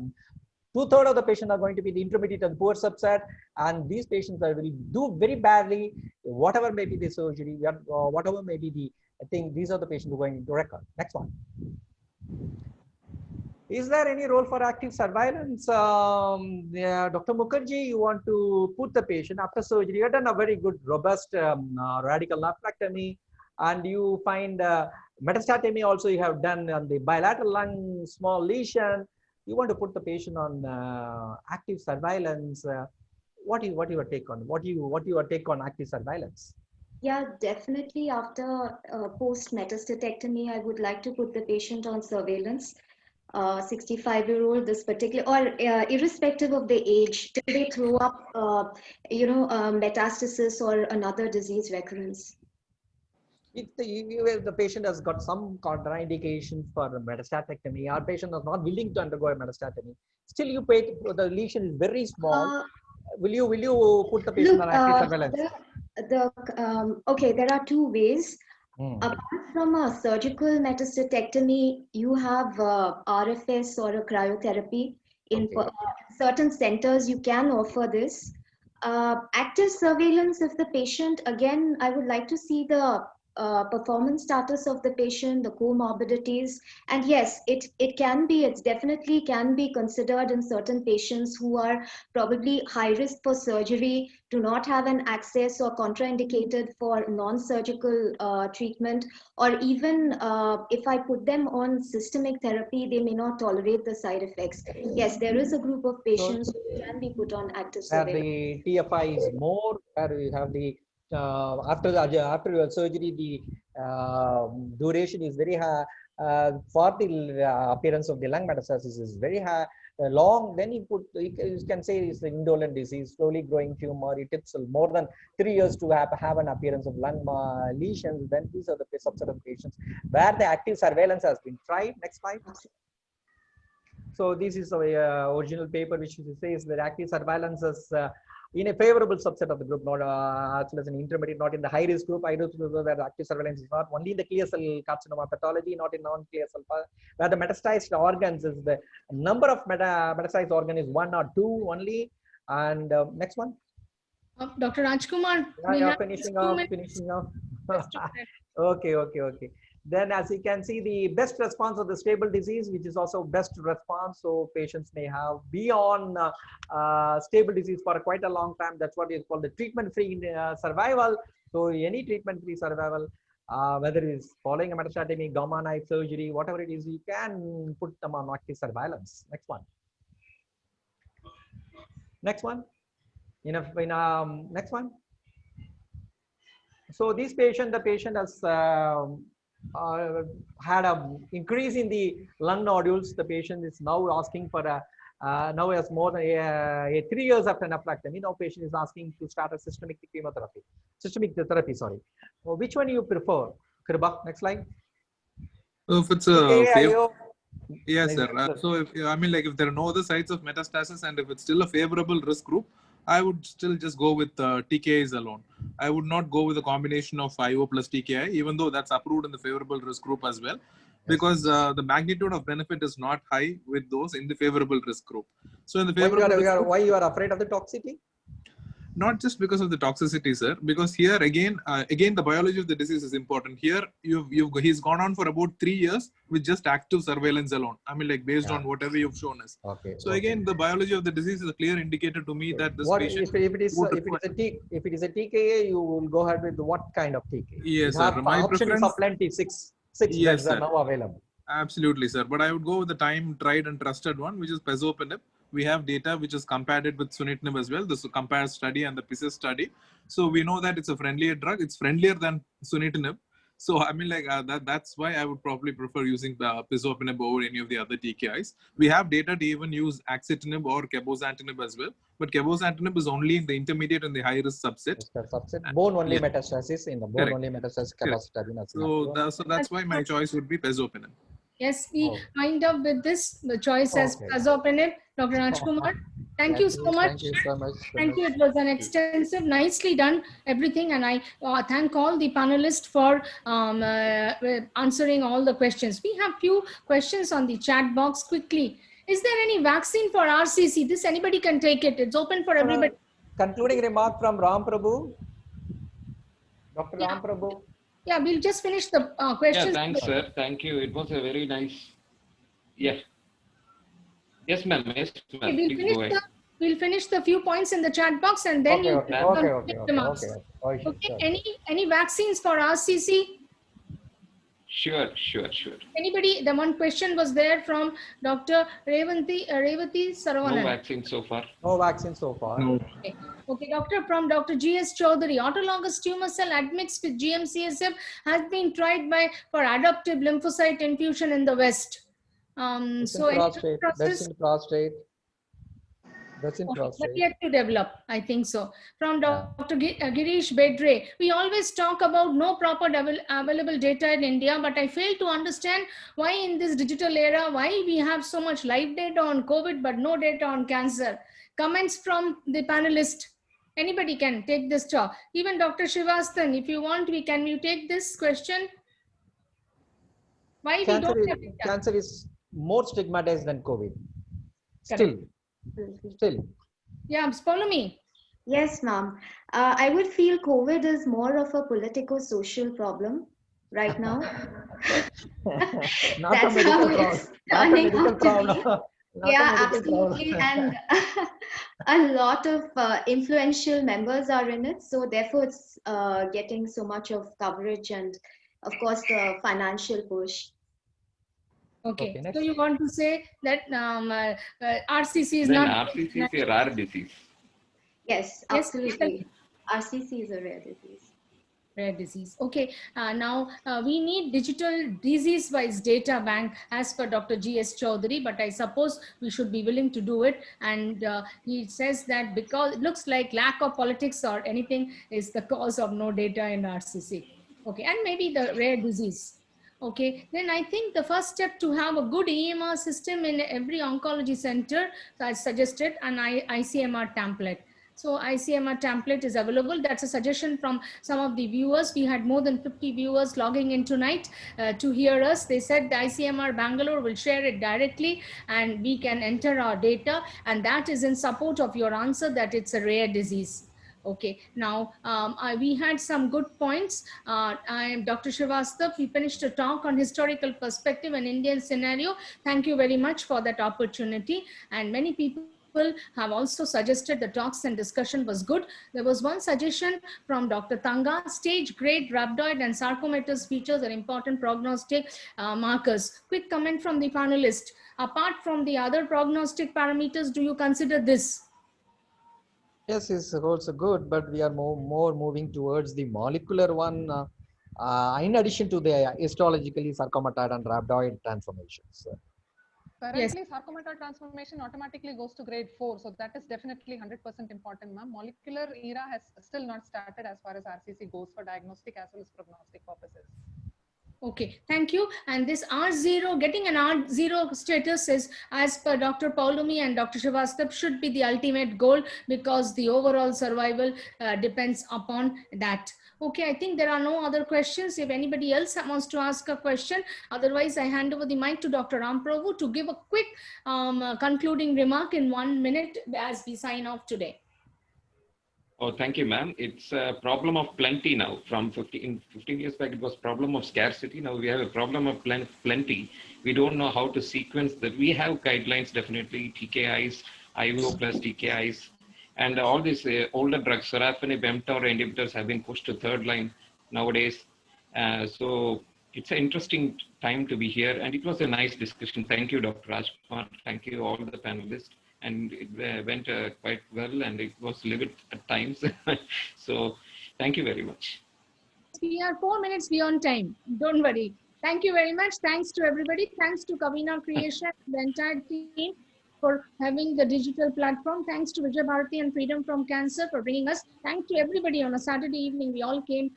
2/3 of the patients are going to be the intermediate and poor subset, and these patients will do very badly, whatever may be the surgery, whatever may be the thing. These are the patients who are going to record. Next one. Is there any role for active surveillance? Dr. Mukherjee, you want to put the patient after surgery. You have done a very good, robust radical nephrectomy, and you find metastatomy also you have done on the bilateral lung small lesion. You want to put the patient on active surveillance. What your take on your take on active surveillance? Yeah, definitely. After post metastatectomy, I would like to put the patient on surveillance. 65-year-old, this particular, or irrespective of the age, till they throw up, metastasis or another disease recurrence. If the patient has got some contraindication for metastatectomy, our patient is not willing to undergo a metastatectomy, still you pay, the lesion is very small. Will you put the patient on active surveillance? Okay, there are 2 ways. Apart from a surgical metastatectomy, you have RFS or a cryotherapy. In certain centers, you can offer this. Active surveillance of the patient, again, I would like to see the performance status of the patient, the comorbidities, and yes, it definitely can be considered in certain patients who are probably high risk for surgery, do not have an access or contraindicated for non-surgical treatment, or even if I put them on systemic therapy, they may not tolerate the side effects. Yes, there is a group of patients who can be put on active surveillance. The TFI is more, where you have the after your surgery, the duration is very high. For the appearance of the lung metastasis is very high, long. Then you can say it's an indolent disease, slowly growing tumor. It takes more than 3 years to have an appearance of lung lesions. Then these are the subset of patients where the active surveillance has been tried. Next slide. So this is the original paper which says that active surveillance is in a favorable subset of the group, not as well as an intermediate, not in the high risk group. I don't know where the active surveillance is not only in the clear cell carcinoma pathology, not in non-clear cell, where the metastasized organs is the number of metastasized organ is 1 or 2 only. And next one. Dr. Rajkumar, finishing off. Okay. Then, as you can see, the best response of the stable disease, which is also best response. So patients may be on stable disease for quite a long time. That's what is called the treatment-free survival. So any treatment-free survival, whether it's following a metastatic gamma knife surgery, whatever it is, you can put them on active surveillance. Next one. Next one. So this patient, the patient has had a increase in the lung nodules. The patient is now asking for a now has more than 3 years after nephrectomy. Now patient is asking to start a systemic therapy. Sorry. So which one you prefer? Kriba, next slide. So if it's a yes, sir. So if if there are no other sites of metastasis and if it's still a favorable risk group, I would still just go with TKIs alone. I would not go with a combination of IO plus TKI, even though that's approved in the favorable risk group as well, because the magnitude of benefit is not high with those in the favorable risk group. So in the favorable why you are afraid of the toxicity? Not just because of the toxicity, sir, because here again the biology of the disease is important. Here he's gone on for about 3 years with just active surveillance alone. Based on whatever you've shown us. Okay. So again, the biology of the disease is a clear indicator to me that this patient. If it is a TKA, you will go ahead with what kind of TKA? Yes, sir. My options are plenty. Six yes, beds are now available. Absolutely, sir. But I would go with the time tried and trusted one, which is pazopanib. We have data which is compared it with sunitinib as well, the compare study and the PISS study. So we know that it's a friendlier drug. It's friendlier than sunitinib. So that's why I would probably prefer using the pazopanib over any of the other TKIs. We have data to even use axitinib or cabozantinib as well. But cabozantinib is only in the intermediate and the high risk subset. Bone only metastasis in the bone only metastasis capacity. So that's why my choice would be pazopanib. Yes, we wind up with this. The choice as pazopanib. Dr. Rajkumar, thank you so much. Thank you so much. Thank you. It was an extensive, nicely done everything. And I thank all the panelists for answering all the questions. We have few questions on the chat box quickly. Is there any vaccine for RCC? This anybody can take it. It's open for everybody. Concluding remark from Ram Prabhu. Dr. Ram Prabhu. Yeah, we'll just finish the questions. Yeah, thanks, sir. Thank you. It was a very nice. Yeah. Yes, ma'am. Yes, ma'am. Okay, we'll finish the few points in the chat box and then okay. Any vaccines for RCC? Sure. Anybody? The one question was there from Dr. Revati Saravanan. No vaccine so far. No vaccine so far. No. Okay, from Dr. G.S. Chaudhary, autologous tumor cell admixed with GM-CSF has been tried for adaptive lymphocyte infusion in the West. That's in prostate. That's yet to develop, I think so. From Dr. Girish Bedre, we always talk about no proper available data in India, but I fail to understand why in this digital era, why we have so much live data on COVID, but no data on cancer. Comments from the panelist. Anybody can take this talk. Even Dr. Srivasthan, if you want, can you take this question? Why we don't have data? Cancer is more stigmatized than COVID. Still. Yeah, Paulomi. Yes, ma'am. I would feel COVID is more of a politico-social problem right now. Not a medical problem. Yeah, absolutely. And a lot of influential members are in it. So therefore, it's getting so much of coverage and, of course, the financial push. Okay, so you want to say that RCC is then not... RCC is a rare disease. Yes, absolutely. RCC is a rare disease. Rare disease. Okay, now we need digital disease-wise data bank as per Dr. G.S. Chaudhary, but I suppose we should be willing to do it. And he says that because it looks like lack of politics or anything is the cause of no data in RCC. Okay, and maybe the rare disease. Okay, then I think the first step to have a good EMR system in every oncology center, so I suggested an ICMR template. So ICMR template is available. That's a suggestion from some of the viewers. We had more than 50 viewers logging in tonight to hear us. They said the ICMR Bangalore will share it directly and we can enter our data. And that is in support of your answer that it's a rare disease. Okay, now we had some good points. I am Dr. Srivastava. We finished a talk on historical perspective and Indian scenario. Thank you very much for that opportunity. And many people have also suggested the talks and discussion was good. There was one suggestion from Dr. Tanga, stage grade rhabdoid and sarcomatous features are important prognostic markers. Quick comment from the panelist. Apart from the other prognostic parameters, do you consider this? Yes, it's also good, but we are more moving towards the molecular one, in addition to the histologically sarcomatoid and rhabdoid transformations. Yes. Currently, sarcomatoid transformation automatically goes to grade 4. So that is definitely 100% important, ma'am. Molecular era has still not started as far as RCC goes for diagnostic as well as prognostic purposes. Okay, thank you. And this R0, getting an R0 status is, as per Dr. Paulumi and Dr. Srivastava, should be the ultimate goal, because the overall survival depends upon that. Okay, I think there are no other questions. If anybody else wants to ask a question, otherwise I hand over the mic to Dr. Ramprabhu to give a quick concluding remark in 1 minute as we sign off today. Oh, thank you, ma'am. It's a problem of plenty now. From 15 years back, it was problem of scarcity. Now we have a problem of plenty. We don't know how to sequence that. We have guidelines, definitely, TKIs, IO plus TKIs, and all these older drugs, sorafenib, mTOR inhibitors have been pushed to third line nowadays. So it's an interesting time to be here. And it was a nice discussion. Thank you, Dr. Rajkumar. Thank you, all the panelists. And it went quite well, and it was livid at times. So thank you very much. We are 4 minutes beyond time. Don't worry. Thank you very much. Thanks to everybody. Thanks to Kavina Creation, the entire team, for having the digital platform. Thanks to Vijay Bharati and Freedom from Cancer for bringing us. Thanks to everybody. On a Saturday evening, we all came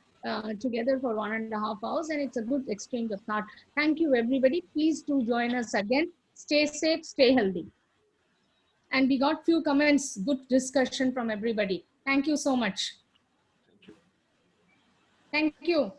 together for 1.5 hours, and it's a good exchange of thought. Thank you, everybody. Please do join us again. Stay safe, stay healthy. And we got few comments, good discussion from everybody. Thank you so much. Thank you. Thank you.